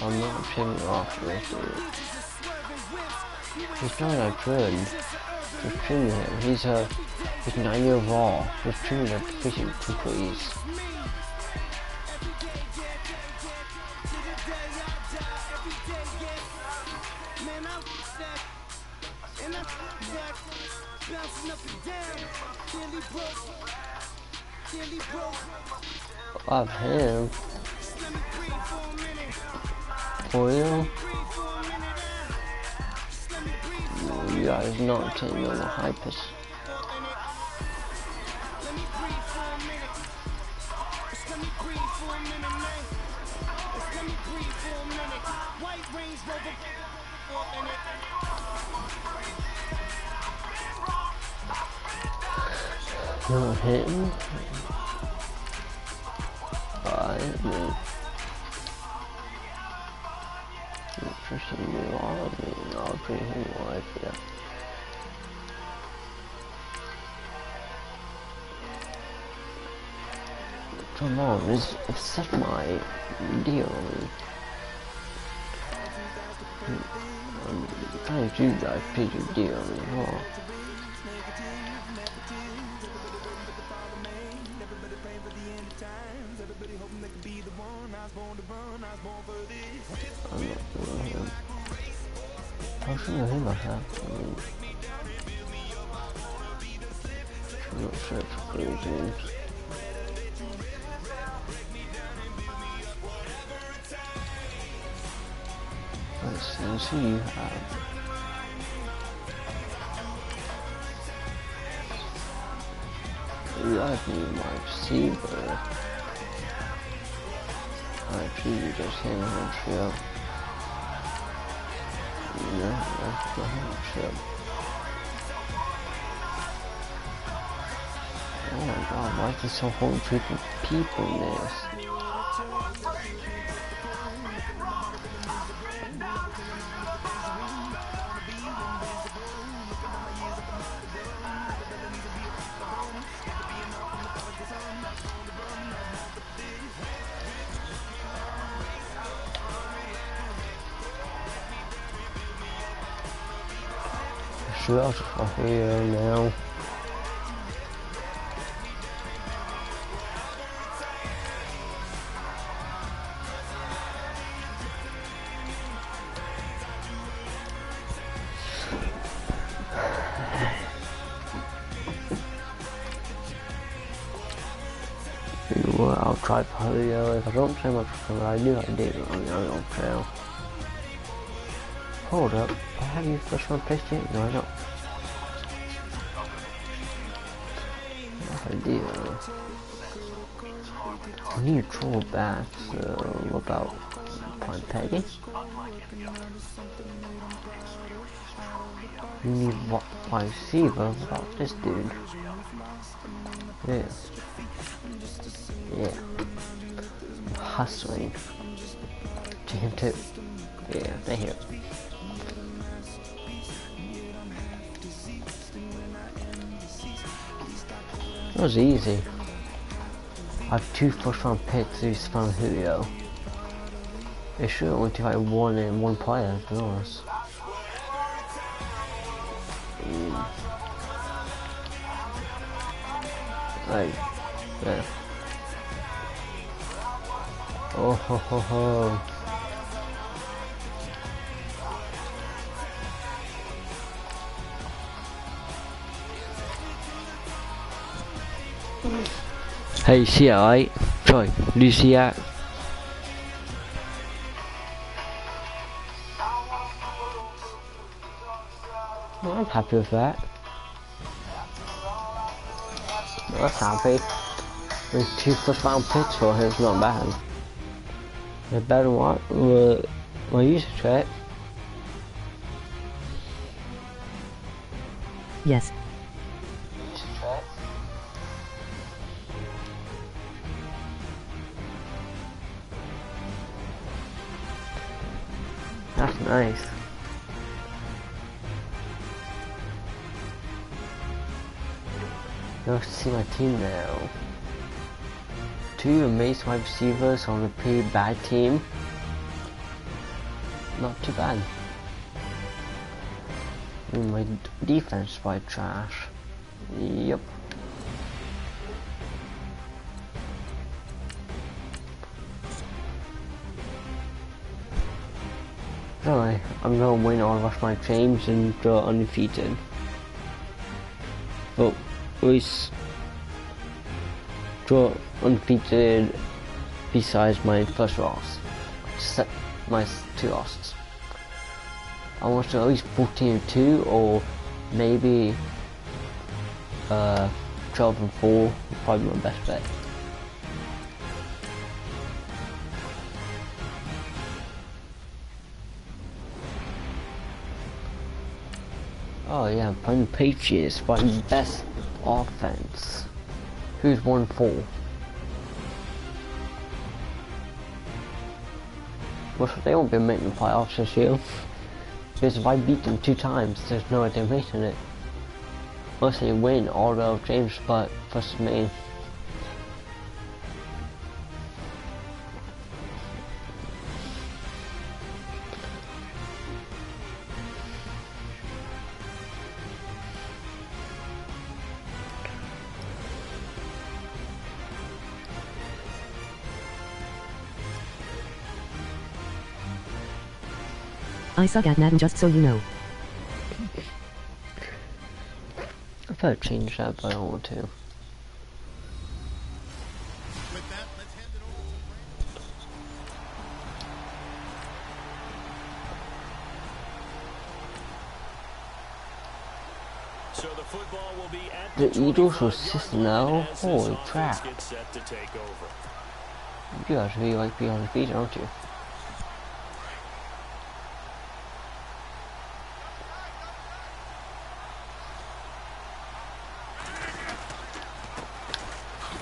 I'm not trimming off this dude. Beaches are swerving whips. You ain't He's not a trim. just an urban Just trim him. He's 9 years raw. Just trim the fishing to please. me. Every day, yeah, to the day I die. Every day, yeah. Man, I'm that. And I'm that. Bouncing up and down. Nearly broke. Nearly broke. Of him. Just let me breathe for a minute. For you. Breathe for a minute. Just let me breathe for a minute. You guys not taking on the hypers. Let me breathe for a minute. Just let me breathe for a minute, man. Just let me breathe for a minute. White Range Rover for a minute. Not hitting. Alright, man. Interesting new army. I'll bring him live here. Come on, it's such my deal. I'm trying to do that pretty deal as well. I'm not doing him. How should I him I have? I'm not sure it's crazy. Let's see who you have. You have me my receiver. Actually, just hang on chill. Yeah, let's go ahead and chill. Oh my god, why is there so whole freaking people in this? Shoot out of here now. You know what, I'll try polio. If I don't say much from what I do, I do. I mean, I don't fail. Hold up, I have you first one placed yet? No, I don't. I do. I need to troll back, so what about Prime Peggy? You need what I see, but what about this dude? Yeah. Yeah. Hustling. To him too. Yeah, they hear. That was easy. I have 2 first round picks, these from Julio. It should only take like one and one player, to be honest. Like, yeah. Oh ho ho ho. Hey, see that, right? Troy, do you see that? Well, I'm happy with that. That's happy. There's 2 first-round picks for him, it's not bad. They're better than what? Well, use a trick. Yes. That's nice. Let's see my team now. 2 amazing wide receivers on a pretty bad team. Not too bad. My defense is quite trash. Yep. Anyway, I'm gonna win all of my games and draw undefeated. But at least draw undefeated besides my first loss. Except my 2 losses. I want to at least 14-2 or maybe 12-4 probably my best bet. Oh yeah, I'm playing Patriots, but best offense. Who's 1-4? Well, they won't be making the playoffs this year. Because if I beat them 2 times, there's no way they're making it. Unless they win all the games but first me. I suck at Madden, just so you know. I thought I'd change that, but I don't want to. With that, let's hand it over to So the football will be at The Eagles were 6-0? Holy crap. Get set to take over. You guys really like being on the feet, don't you?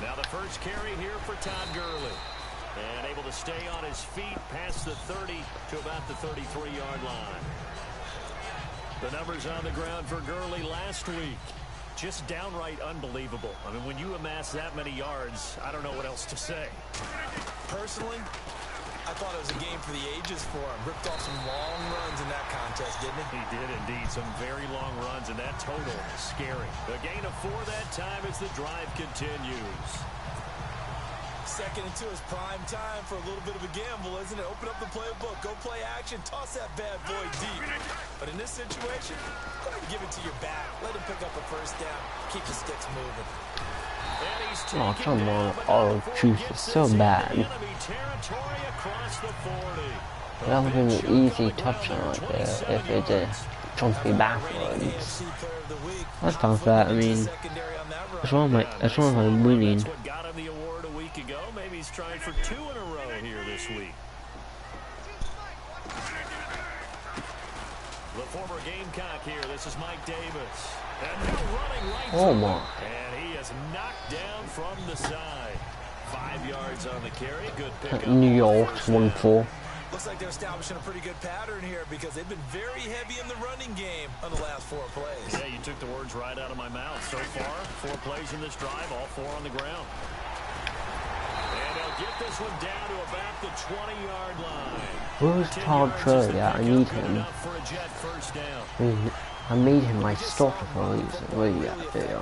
Now the first carry here for Todd Gurley. And able to stay on his feet past the 30 to about the 33-yard line. The numbers on the ground for Gurley last week. Just downright unbelievable. I mean, when you amass that many yards, I don't know what else to say. Personally, I thought it was a game for the ages for him. Ripped off some long runs in that contest, didn't he? He did indeed. Some very long runs, and that total is scary. A gain of 4 that time as the drive continues. Second and 2 is prime time for a little bit of a gamble, isn't it? Open up the playbook, go play action, toss that bad boy deep. But in this situation, go ahead and give it to your back. Let him pick up a first down. Keep the sticks moving. Oh, come on. Oh, juice is so bad. That would have been an easy touchdown right there if it did jump me backwards. That's not that. I mean, that's one of my winning. Maybe he's trying for 2 in a row here this week. The former Gamecock here. This is Mike Davis. And now running right oh my. And he is knocked down from the side. 5 yards on the carry. Good pick. New York 1-4. Looks like they're establishing a pretty good pattern here because they've been very heavy in the running game on the last 4 plays. Yeah, you took the words right out of my mouth. So far, 4 plays in this drive, all 4 on the ground. And they'll get this one down to about the 20-yard line. Where's Todd Gurley? Yeah, I need him. I made him my starter for a reason. Where you at? There you go.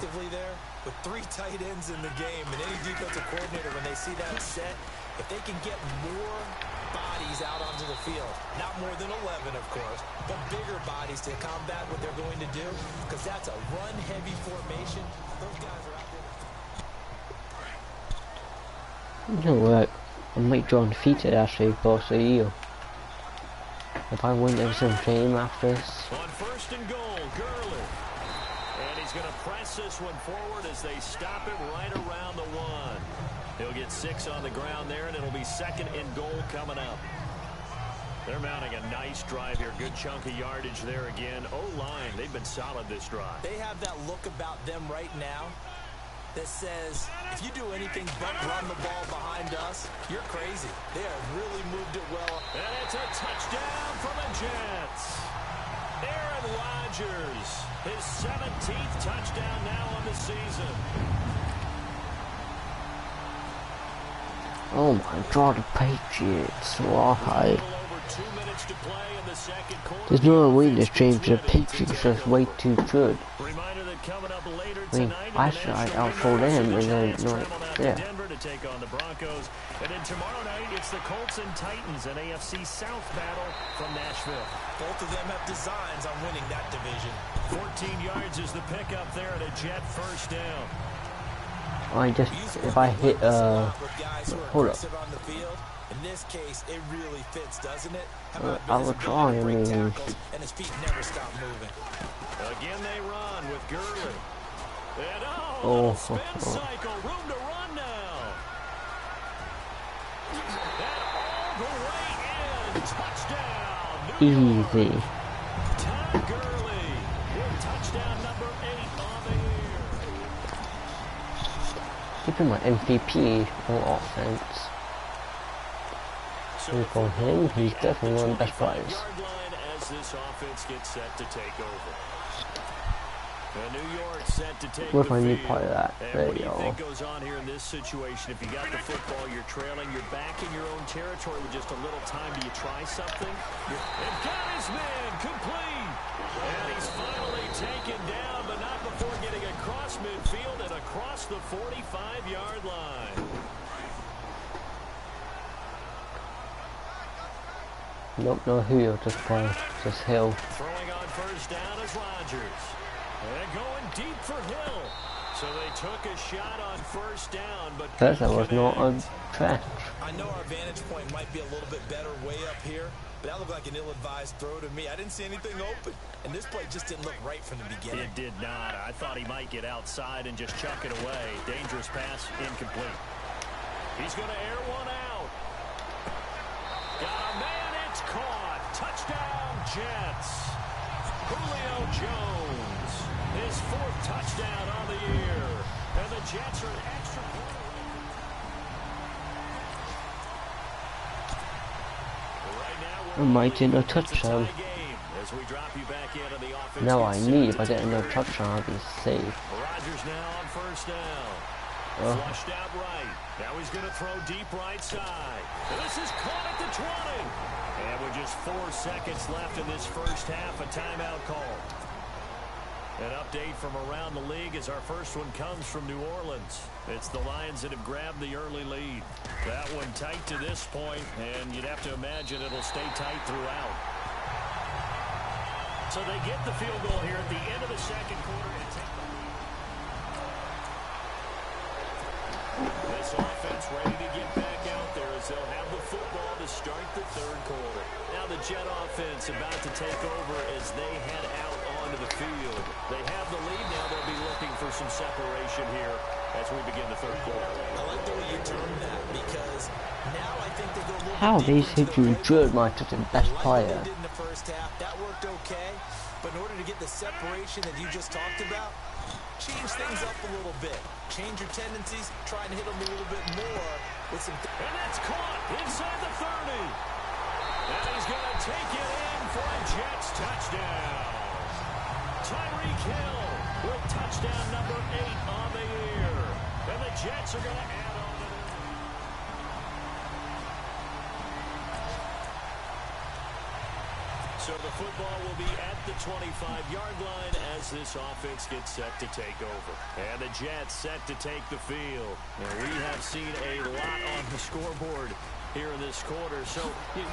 With 3 tight ends in the game, and any defensive coordinator, when they see that set, if they can get more bodies out onto the field, not more than 11, of course, but bigger bodies to combat what they're going to do, because that's a run-heavy formation. Those guys are out there. You know what? I might draw undefeated actually, boss of the year. If I win every single game after this. On first and goal, Gurley. And he's going to press this one forward as they stop it right around the 1. He'll get 6 on the ground there, and it'll be second and goal coming up. They're mounting a nice drive here. Good chunk of yardage there again. O-line, they've been solid this drive. They have that look about them right now that says, if you do anything but run the ball behind us, you're crazy. They have really moved it well. And it's a touchdown for the Jets. Aaron Rodgers, his 17th touchdown now on the season. Oh my god, the Patriots. Why? There's no way this change. The Patriots are way too good. I mean, actually, I'll throw them and then, no, yeah. Denver to take on the Broncos. And then tomorrow night, it's the Colts and Titans, an AFC South battle from Nashville. Both of them have designs on winning that division. 14 yards is the pickup there at a Jet first down. If I hit, hold up. In this case, it really fits, doesn't it? I will try, I mean. And his feet never stop moving. Again, they run with Gurley. And spin cycle, room to run now. And all the way in, touchdown. Easy. Todd Gurley with touchdown number 8 on the year. Keeping my MVP on offense. So for him, he's definitely one of the best players. As this offense gets set to take over. New York set to take what if I the need field. part of that? There What do you you go. think goes on here in this situation? If you got the football, you're trailing, you're back in your own territory with just a little time. Do you try something? And got his man complete. And he's finally taken down, but not before getting across midfield and across the 45-yard line. Nope, no Hill, just play, just Hill. Throwing on first down is Rodgers. And going deep for Hill. So they took a shot on first down, but that was not a trash. I know our vantage point might be a little bit better way up here, but that looked like an ill-advised throw to me. I didn't see anything open, and this play just didn't look right from the beginning. It did not. I thought he might get outside and just chuck it away. Dangerous pass, incomplete. He's going to air one out. Got a man, it's caught. Touchdown, Jets. Julio Jones, his 4th touchdown on the year. And the Jets are an extra point. I might get a touchdown. As we drop you back into the offense. Now I need, if I get another touchdown, I'll be safe. Rodgers now on first down. Flushed out right. Now he's going to throw deep right side. This is caught at the 20. And with just 4 seconds left in this first half, a timeout call. An update from around the league as our first one comes from New Orleans. It's the Lions that have grabbed the early lead. That one tight to this point, and you'd have to imagine it'll stay tight throughout. So they get the field goal here at the end of the second quarter. This offense ready to get back out there as they'll have the football to start the third quarter. Now the Jet offense about to take over as they head out onto the field. They have the lead now. They'll be looking for some separation here as we begin the third quarter. I like the way you termed that because now I think they go a little How bit these deeper hit you into good, my the best player. Did in the first half. That worked okay, but in order to get the separation that you just talked about, change things up a little bit. Change your tendencies, try and hit them a little bit more with some... And that's caught inside the 30. And he's going to take it in for a Jets touchdown. Tyreek Hill with touchdown number 8 on the year. And the Jets are going to add on to it. So the football will be at the 25-yard line as this offense gets set to take over. And the Jets set to take the field. And we have seen a lot on the scoreboard here in this quarter. So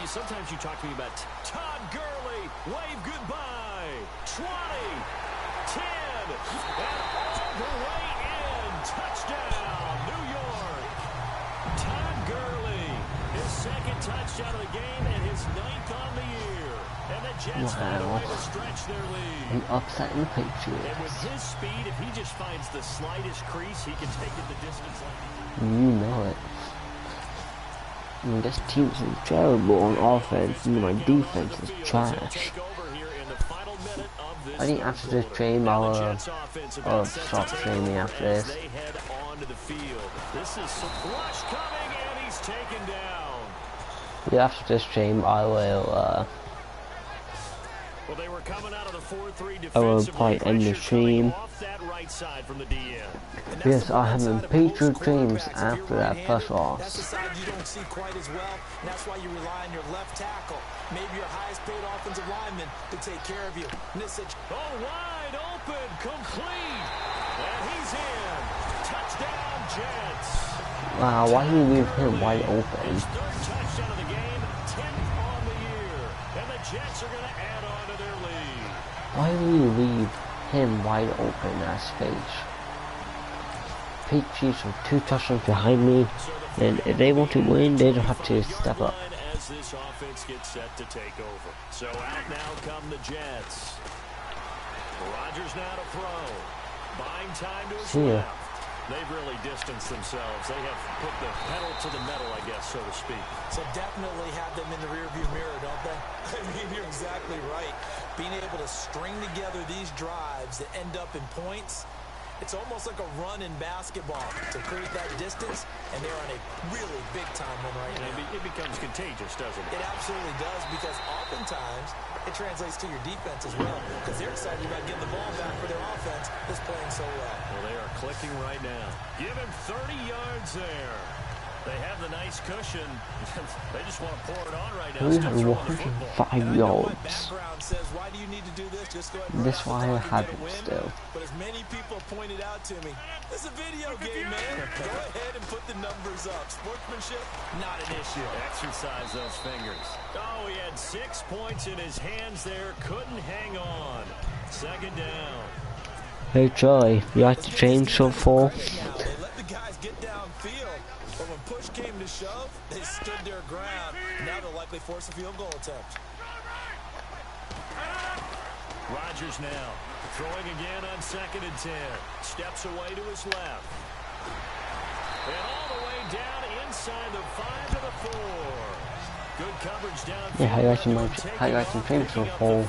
sometimes you talk to me about Todd Gurley. Wave goodbye. 20, 10, and all the way in. Touchdown, New York. Todd Gurley, his second touchdown of the game and his 9th on the year. And the Jets find a way to stretch their lead. I'm upsetting the Patriots. And with his speed, if he just finds the slightest crease, he can take it the distance. You know it. I mean, this team is terrible on offense, and my defense is trash. I think after this stream, I'll stop streaming after this. This is some rush coming, and he's taken down. Yeah, after this stream, I will probably end the stream. Yes, I have a Patriot dreams after that first loss. That's the side you don't see quite as well, and that's why you rely on your left tackle, maybe your highest paid offensive lineman, to take care of you. Wide open, complete, and he's in. Touchdown, Jets. Wow, why do you leave him wide open? His 3rd touchdown of the game, 10th on the year, and the Jets are going to add on to their lead. Why do you leave him wide open as space? Patriots are 2 touchdowns behind me, and if they want to win, they don't have to step up. As this offense gets set to take over. So out now come the Jets. Rodgers now to throw. Buying time to his left. They've really distanced themselves. They have put the pedal to the metal, I guess, so to speak. So definitely have them in the rearview mirror, don't they? I mean, you're exactly right. Being able to string together these drives that end up in points, it's almost like a run in basketball to create that distance, and they're on a really big-time one right now. It becomes contagious, doesn't it? It absolutely does, because oftentimes it translates to your defense as well, because they're excited about getting the ball back for their offense that's playing so well. Well, they are clicking right now. Give him 30 yards there. They have the nice cushion. They just want to pour it on right now. We have 105 yards. Says, why do you need to do this? Just go ahead and this why I have it still. But as many people pointed out to me, it's a video game, man. Go ahead and put the numbers up. Sportsmanship, not an issue. Exercise those fingers. Oh, he had 6 points in his hands there. Couldn't hang on. 2nd down. Hey, Charlie, you like to change so far? They let the guys get downfield, but when push came to shove, they stood their ground. Now they'll likely force a field goal attempt. Rodgers now throwing again on 2nd and 10. Steps away to his left. And all the way down inside the 5 to the 4. Good coverage down. Yeah, how you guys can change so far?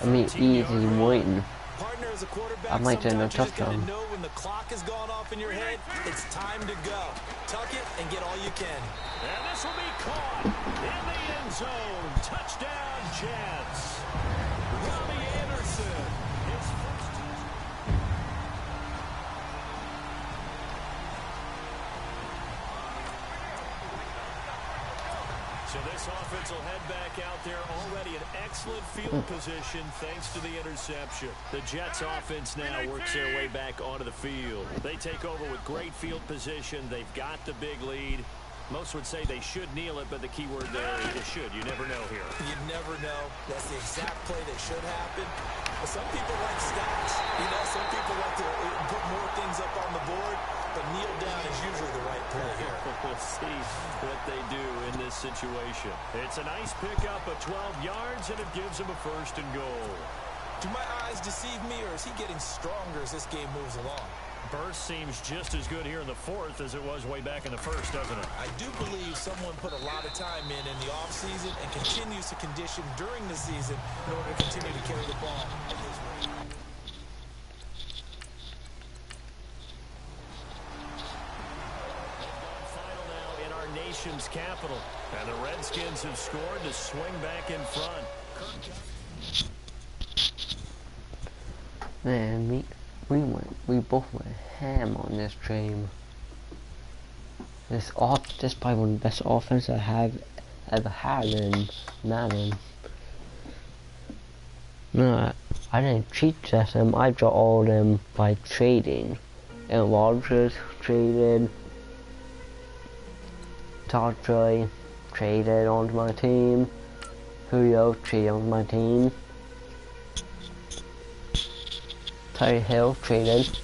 I mean, easy win. Partner, as a quarterback, I might turn a sometimes you just touchdown. gotta know when the clock has gone off in your head, it's time to go. Tuck it and get all you can. And this will be caught in the end zone. Touchdown, Jets. Robbie Anderson. His first So this offense will head back out there, already in excellent field position thanks to the interception. The Jets offense now works their way back onto the field. They take over with great field position. They've got the big lead. Most would say they should kneel it, but the key word there is should. You never know here. You never know. That's the exact play that should happen. But some people like stats. You know, some people like to put more things up on the board, but kneel down is usually the right play here. We'll see what they do in this situation. It's a nice pickup of 12 yards, and it gives them a 1st and goal. Do my eyes deceive me, or is he getting stronger as this game moves along? Burst seems just as good here in the 4th as it was way back in the 1st, doesn't it? I do believe someone put a lot of time in the offseason and continues to condition during the season in order to continue to carry the ball. Final now in our nation's capital. And the Redskins have scored to swing back in front. Man, we both went ham on this stream. This probably one of the best offense I have ever had in Madden. No, I didn't cheat test them. I got all of them by trading. And Rogers traded. Todd Troy traded onto my team. Julio traded onto my team. Terry Hill traded.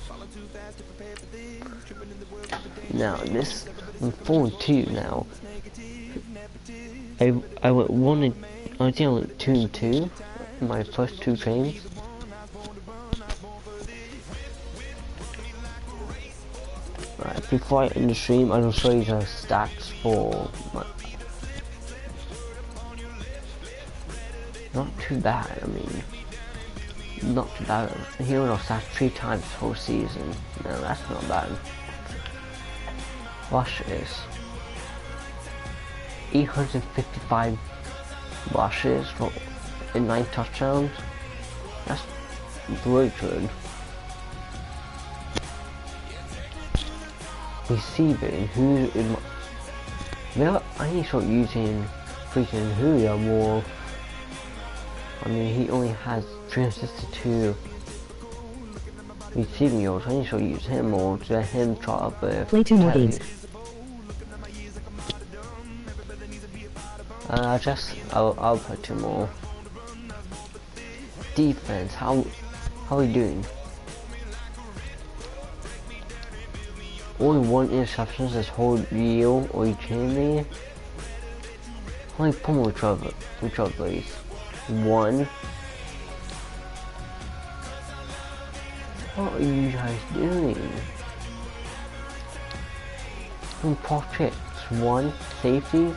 Now this, I'm 4-2 now. I went 1 and I think I went 2 and 2 in my first 2 games. Right, before I end the stream, I will show you the stats for my. Not too bad. I mean, not too bad. Hero no stats 3 times the whole season. No, that's not bad. Rushes. 855 rushes and 9 touchdowns. That's really good. Receiving, I need to start using freaking Julio more. I mean, he only has 362 receiving yards. I need to start using him more to let him try up with. Play 2 more games. I'll play 2 more. Defense, how are we doing? Only 1 interception this whole year, are you kidding me? How many pummel we trouble 1. What are you guys doing? Some pockets, 1. Safeties,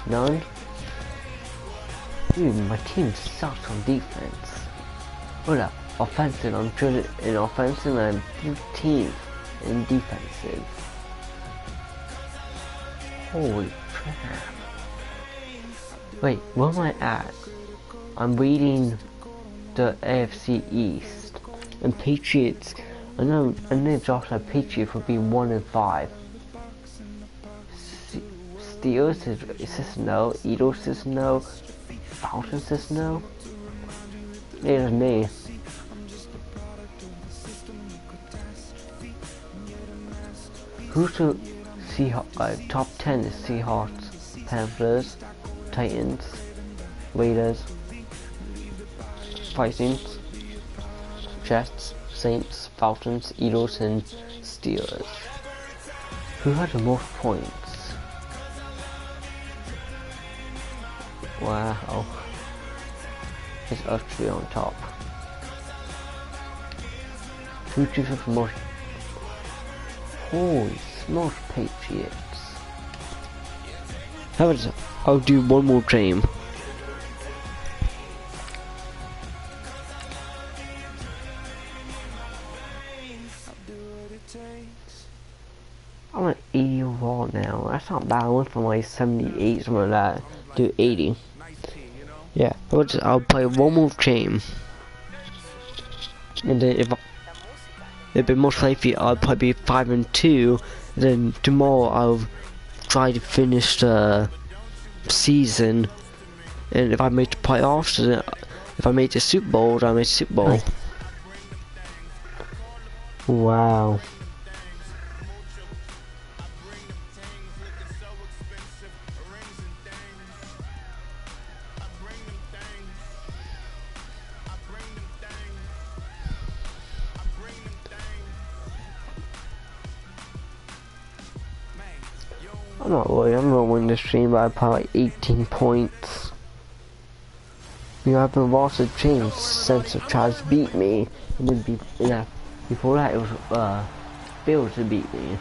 none. Dude, my team sucks on defense. Hold up, offensive, I'm good in offensive and I'm 15th in defensive. Holy crap. Wait, where am I at? I'm reading the AFC East. And Patriots, I know Josh said Patriots would be 1 and 5. Steelers is no, Eagles is no, Falcons is no. There's me. Who's the Seahawks? Top 10 is Seahawks, Panthers, Titans, Raiders, Vikings, Jets, Saints, Falcons, Eagles, and Steelers. Who had the most points? Wow. It's actually on top. Who chooses the most? Holy smokes, Patriots. How about this? I'll do 1 more game. I'm at 80 overall now. That's not bad. I went from like 78, something like that, to 80. Yeah, I'll play 1 more game. And then if it most likely I'll probably be 5 and 2. And then tomorrow I'll try to finish the season. And if I make the playoffs, then if I make the Super Bowl, then I make the Super Bowl. Wow. I'm not worried, I'm gonna win this stream by probably 18 points. You know, I've been lost a chance since the tries to beat me, and then before that it was Bills to beat me.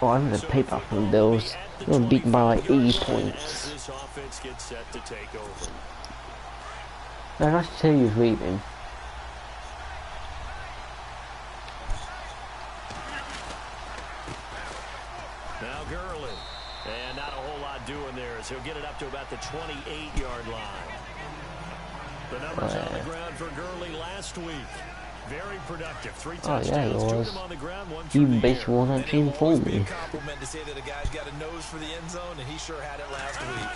Oh, I'm gonna pay back from Bills. I'm gonna beat them by like 80 points. Now, nice to tell you he's leaving. He'll get it up to about the 28-yard line. The numbers on the ground for Gurley last week. Very productive. 3 touchdowns. Oh yeah, he was. He basically won that team for me. Compliment to say that a guy's got a nose for the end zone, and he sure had it last week.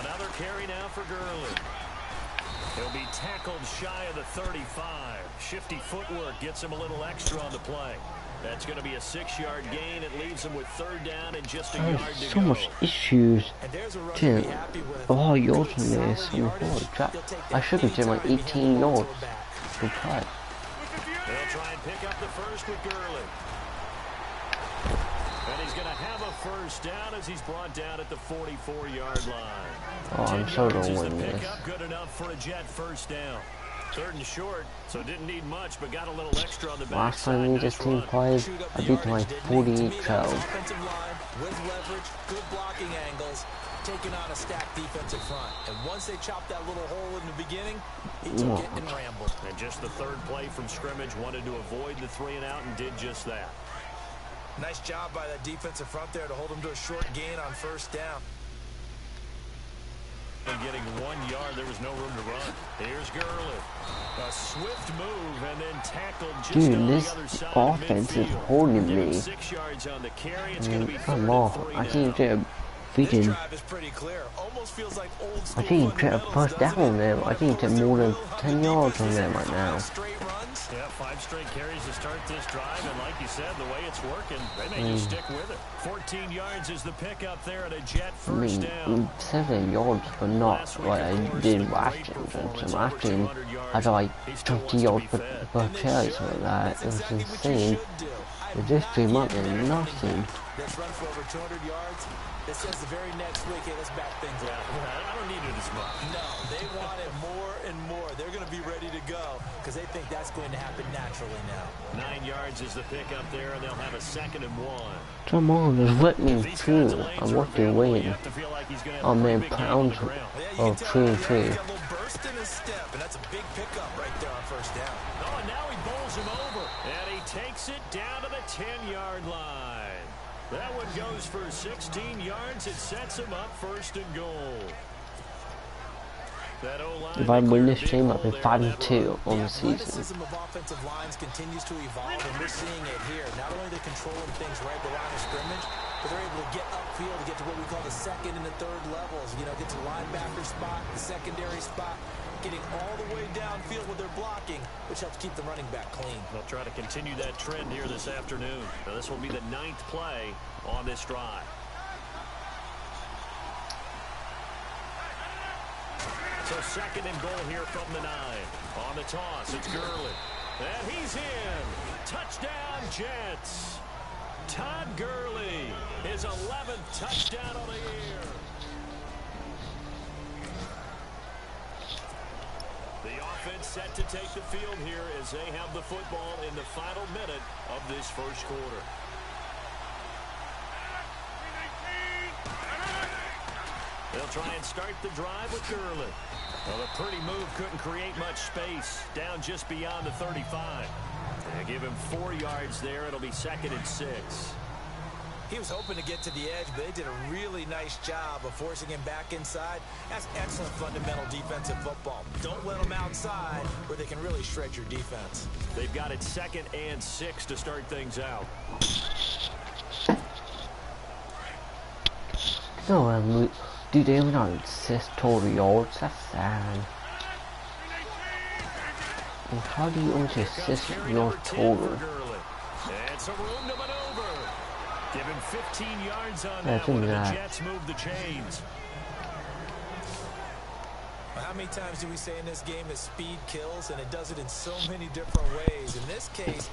Another carry now for Gurley. He'll be tackled shy of the 35. Shifty footwork gets him a little extra on the play. That's going to be a 6-yard gain. It leaves him with 3rd down and just a yard to go. So much issues. Oh, yards on this. I should be doing like 18 yards per play. They'll try and pick up the first with Gurley. And he's going to have a 1st down as he's brought down at the 44-yard line. Oh, I'm so going to win this. Good enough for a Jet 1st down. 3rd and short, so didn't need much, but got a little extra on the back. Last time this team played, I beat them like 48-12. Offensive line with leverage, good blocking angles, taking on a stacked defensive front. And once they chopped that little hole in the beginning, he took it and rambled. And just the 3rd play from scrimmage, wanted to avoid the 3 and out and did just that. Nice job by that defensive front there to hold him to a short gain on 1st down. And getting 1 yard, there was no room to run. Here's Gurley. A swift move and then tackled just on the other side of offense is midfield. holding me. 6 yards on the carry. It's going to be Come on, I think they're freaking. I think you get a 1st down on them. I think you get more than 10 yards on them right now. Yeah, 5 straight carries to start this drive, and like you said, the way it's working, they may just stick with it. 14 yards is the pickup there at a Jet 1st down. 7 yards, but not what I did last year. So last year, I had like 20 yards per carry, something like that. It was insane. But this team up there, nothing. That's run for over 200 yards. It says the very next week, hey, let's back things up. I don't need it as much. No, they want it more and more. They're going to be ready to go because they think that's going to happen naturally now. 9 yards is the pickup there, and they'll have a 2nd and 1. Come on, just let me through. I want to win. I'm in pounds of 3 and 3. And that's a big pickup right there on 1st down. Oh, and now he bowls him over, and he takes it down to the 10-yard line. That one goes for 16 yards. It sets him up 1st and goal. If I win this game, I'll be 5-2 on the season. The system of offensive lines continues to evolve, and we're seeing it here. Not only are they controlling things right at the line of scrimmage, but they're able to get upfield to get to what we call the 2nd and the 3rd levels. You know, get to the linebacker spot, the secondary spot, getting all the way downfield with their blocking, which helps keep the running back clean. They'll try to continue that trend here this afternoon. Now, this will be the 9th play on this drive. So 2nd and goal here from the 9. On the toss, it's Gurley. And he's in. Touchdown, Jets. Todd Gurley, his 11th touchdown on the year. The offense set to take the field here as they have the football in the final minute of this 1st quarter. They'll try and start the drive with Gurley. Well, a pretty move couldn't create much space. Down just beyond the 35. They give him 4 yards there. It'll be 2nd and 6. He was hoping to get to the edge, but they did a really nice job of forcing him back inside. That's excellent fundamental defensive football. Don't let them outside where they can really shred your defense. They've got it 2nd and 6 to start things out. No, dude, they only got 6 total yards. That's sad. Well, how do you only get 6 yards total? And some room to maneuver. Give him 15 yards on that one. The Jets move the chains. How many times do we say in this game that speed kills, and it does it in so many different ways? In this case,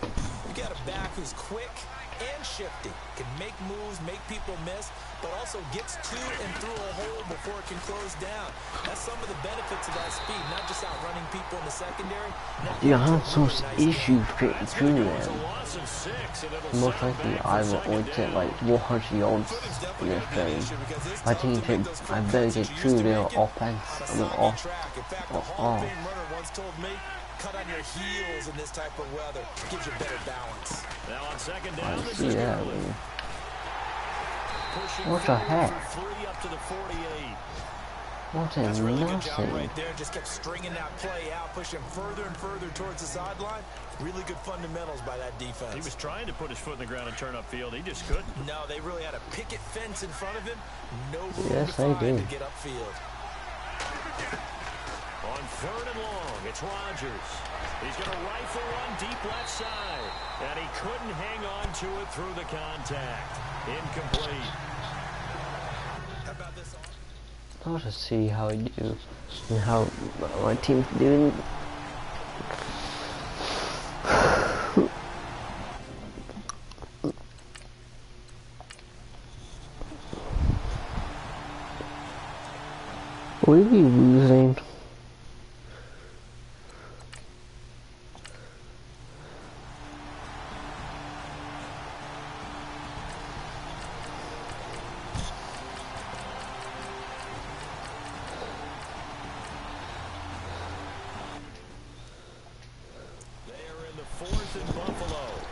you got a back who's quick and shifty, can make moves, make people miss, but also gets to and through a hole before it can close down. That's some of the benefits of that speed, not just outrunning people in the secondary. Yeah, I have some issues getting through them. Most likely I will only get like 100 yards in this game. I think I better get through their offense. I mean, off. Cut on your heels in this type of weather. Gives you better balance. Now on 2nd down, I see that, man. What the heck? 3 up to the 48. What That's a a really good job nothing. right there. Just kept stringing that play out, pushing further and further towards the sideline. Really good fundamentals by that defense. He was trying to put his foot in the ground and turn upfield. He just couldn't. No, they really had a picket fence in front of him. No room Yes, to they find do. to get upfield. On 3rd and long, it's Rodgers. He's going to rifle one deep left side. And he couldn't hang on to it through the contact. Incomplete. How about this? I want to see how I do and how my team's doing. Will we be losing?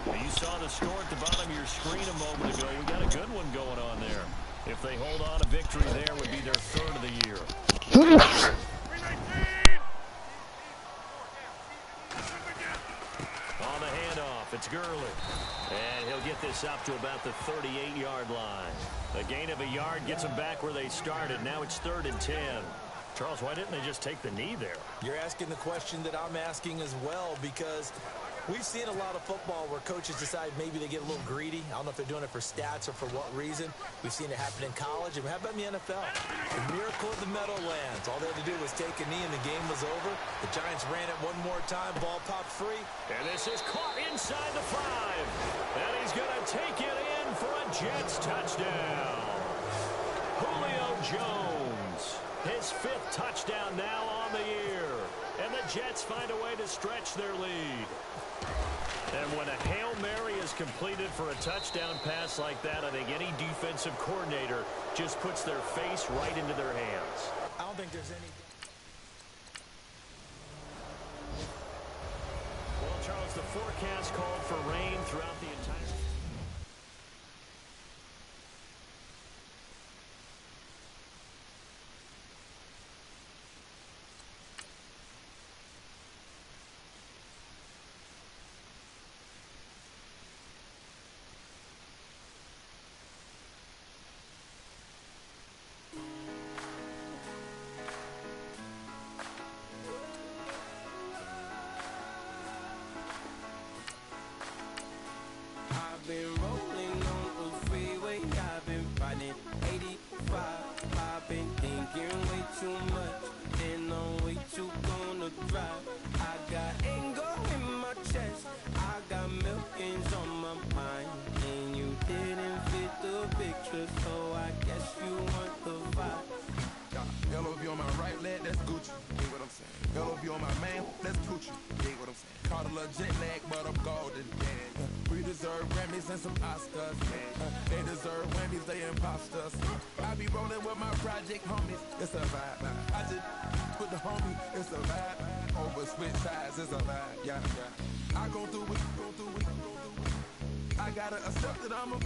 You saw the score at the bottom of your screen a moment ago. We got a good one going on there. If they hold on, a victory there would be their 3rd of the year. On the handoff, it's Gurley. And he'll get this up to about the 38-yard line. A gain of a yard gets them back where they started. Now it's 3rd and 10. Charles, why didn't they just take the knee there? You're asking the question that I'm asking as well, because we've seen a lot of football where coaches decide maybe they get a little greedy. I don't know if they're doing it for stats or for what reason. We've seen it happen in college. And how about in the NFL? The miracle of the Meadowlands. All they had to do was take a knee and the game was over. The Giants ran it one more time. Ball popped free. And this is caught inside the 5. And he's going to take it in for a Jets touchdown. Julio Jones. His 5th touchdown now on the year. And the Jets find a way to stretch their lead. And when a Hail Mary is completed for a touchdown pass like that, I think any defensive coordinator just puts their face right into their hands. I don't think there's any... Well, Charles, the forecast called for rain throughout the entire... I've been rolling on the freeway, I've been riding 85. I've been thinking way too much, and I'm way too gonna drive. I got anger in my chest, I got millions on my mind, and you didn't fit the picture, so I guess you want the vibe. LOV on my right leg, that's Gucci. Dig what I'm saying? LOV on my man, that's Gucci. Dig what I'm saying? Caught a little jet lag, but I'm golden. Yeah. We deserve Grammys and some Oscars. They deserve Whammies, they imposters. I be rolling with my project homies. It's a vibe. I just put the homie. It's a vibe. Over switch sides, it's a vibe. Yeah, yeah. I go through it, go through it, go through it. I gotta accept that I'm a...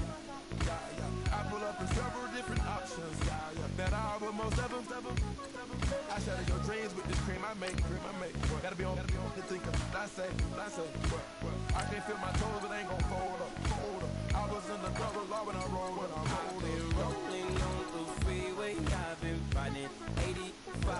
Yeah, yeah. I pull up in several different options. Yeah, yeah. That I will most ever. I shatter your dreams with this cream I make. What? Gotta be on the thinker. I say, what? I can't feel my toes, but ain't gon' fold up. I was in the double law when I rolled. I've been rolling on the freeway, I've been riding 85.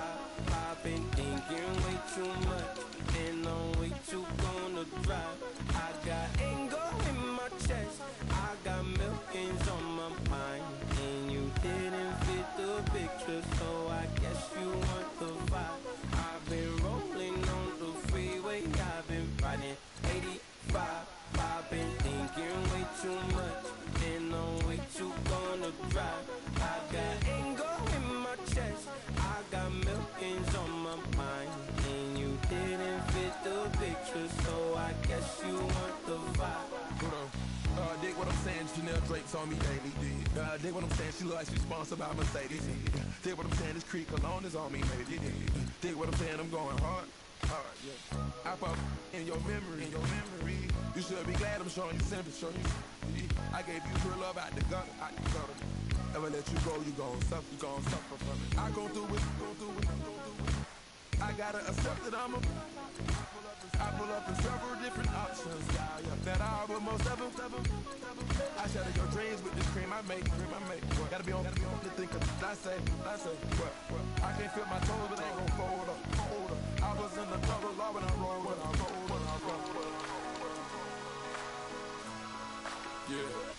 I've been thinking way too much, and I'm way too gonna drive. I got anger in my chest, I got millions on my mind, and you didn't fit the picture, so I guess you want the vibe. I've been rolling on the freeway, I've been riding 85. I've been thinking way too much, and I'm way too gonna drive. I got anger in my chest, I got millions on my mind, and you didn't fit the picture, so I guess you want the vibe. Dig what I'm saying, Chanel drapes on me daily. Dig what I'm saying, she look like she's sponsored by Mercedes. Dig what I'm saying, this Creek cologne is on me, maybe. Dig what I'm saying, I'm going hard, yeah. I pop in your memory, You should be glad I'm showing you sympathy, I gave you real love out the gutter, Ever let you go, you gon' suffer from it. I go through it, I gotta accept that I pull up in several different options. That I would most ever. I shatter your dreams with this cream I make. What? Gotta be on to think of. I say, what? I can't feel my toes, but they gon' fold up. I was in the double law when I rolled. Yeah.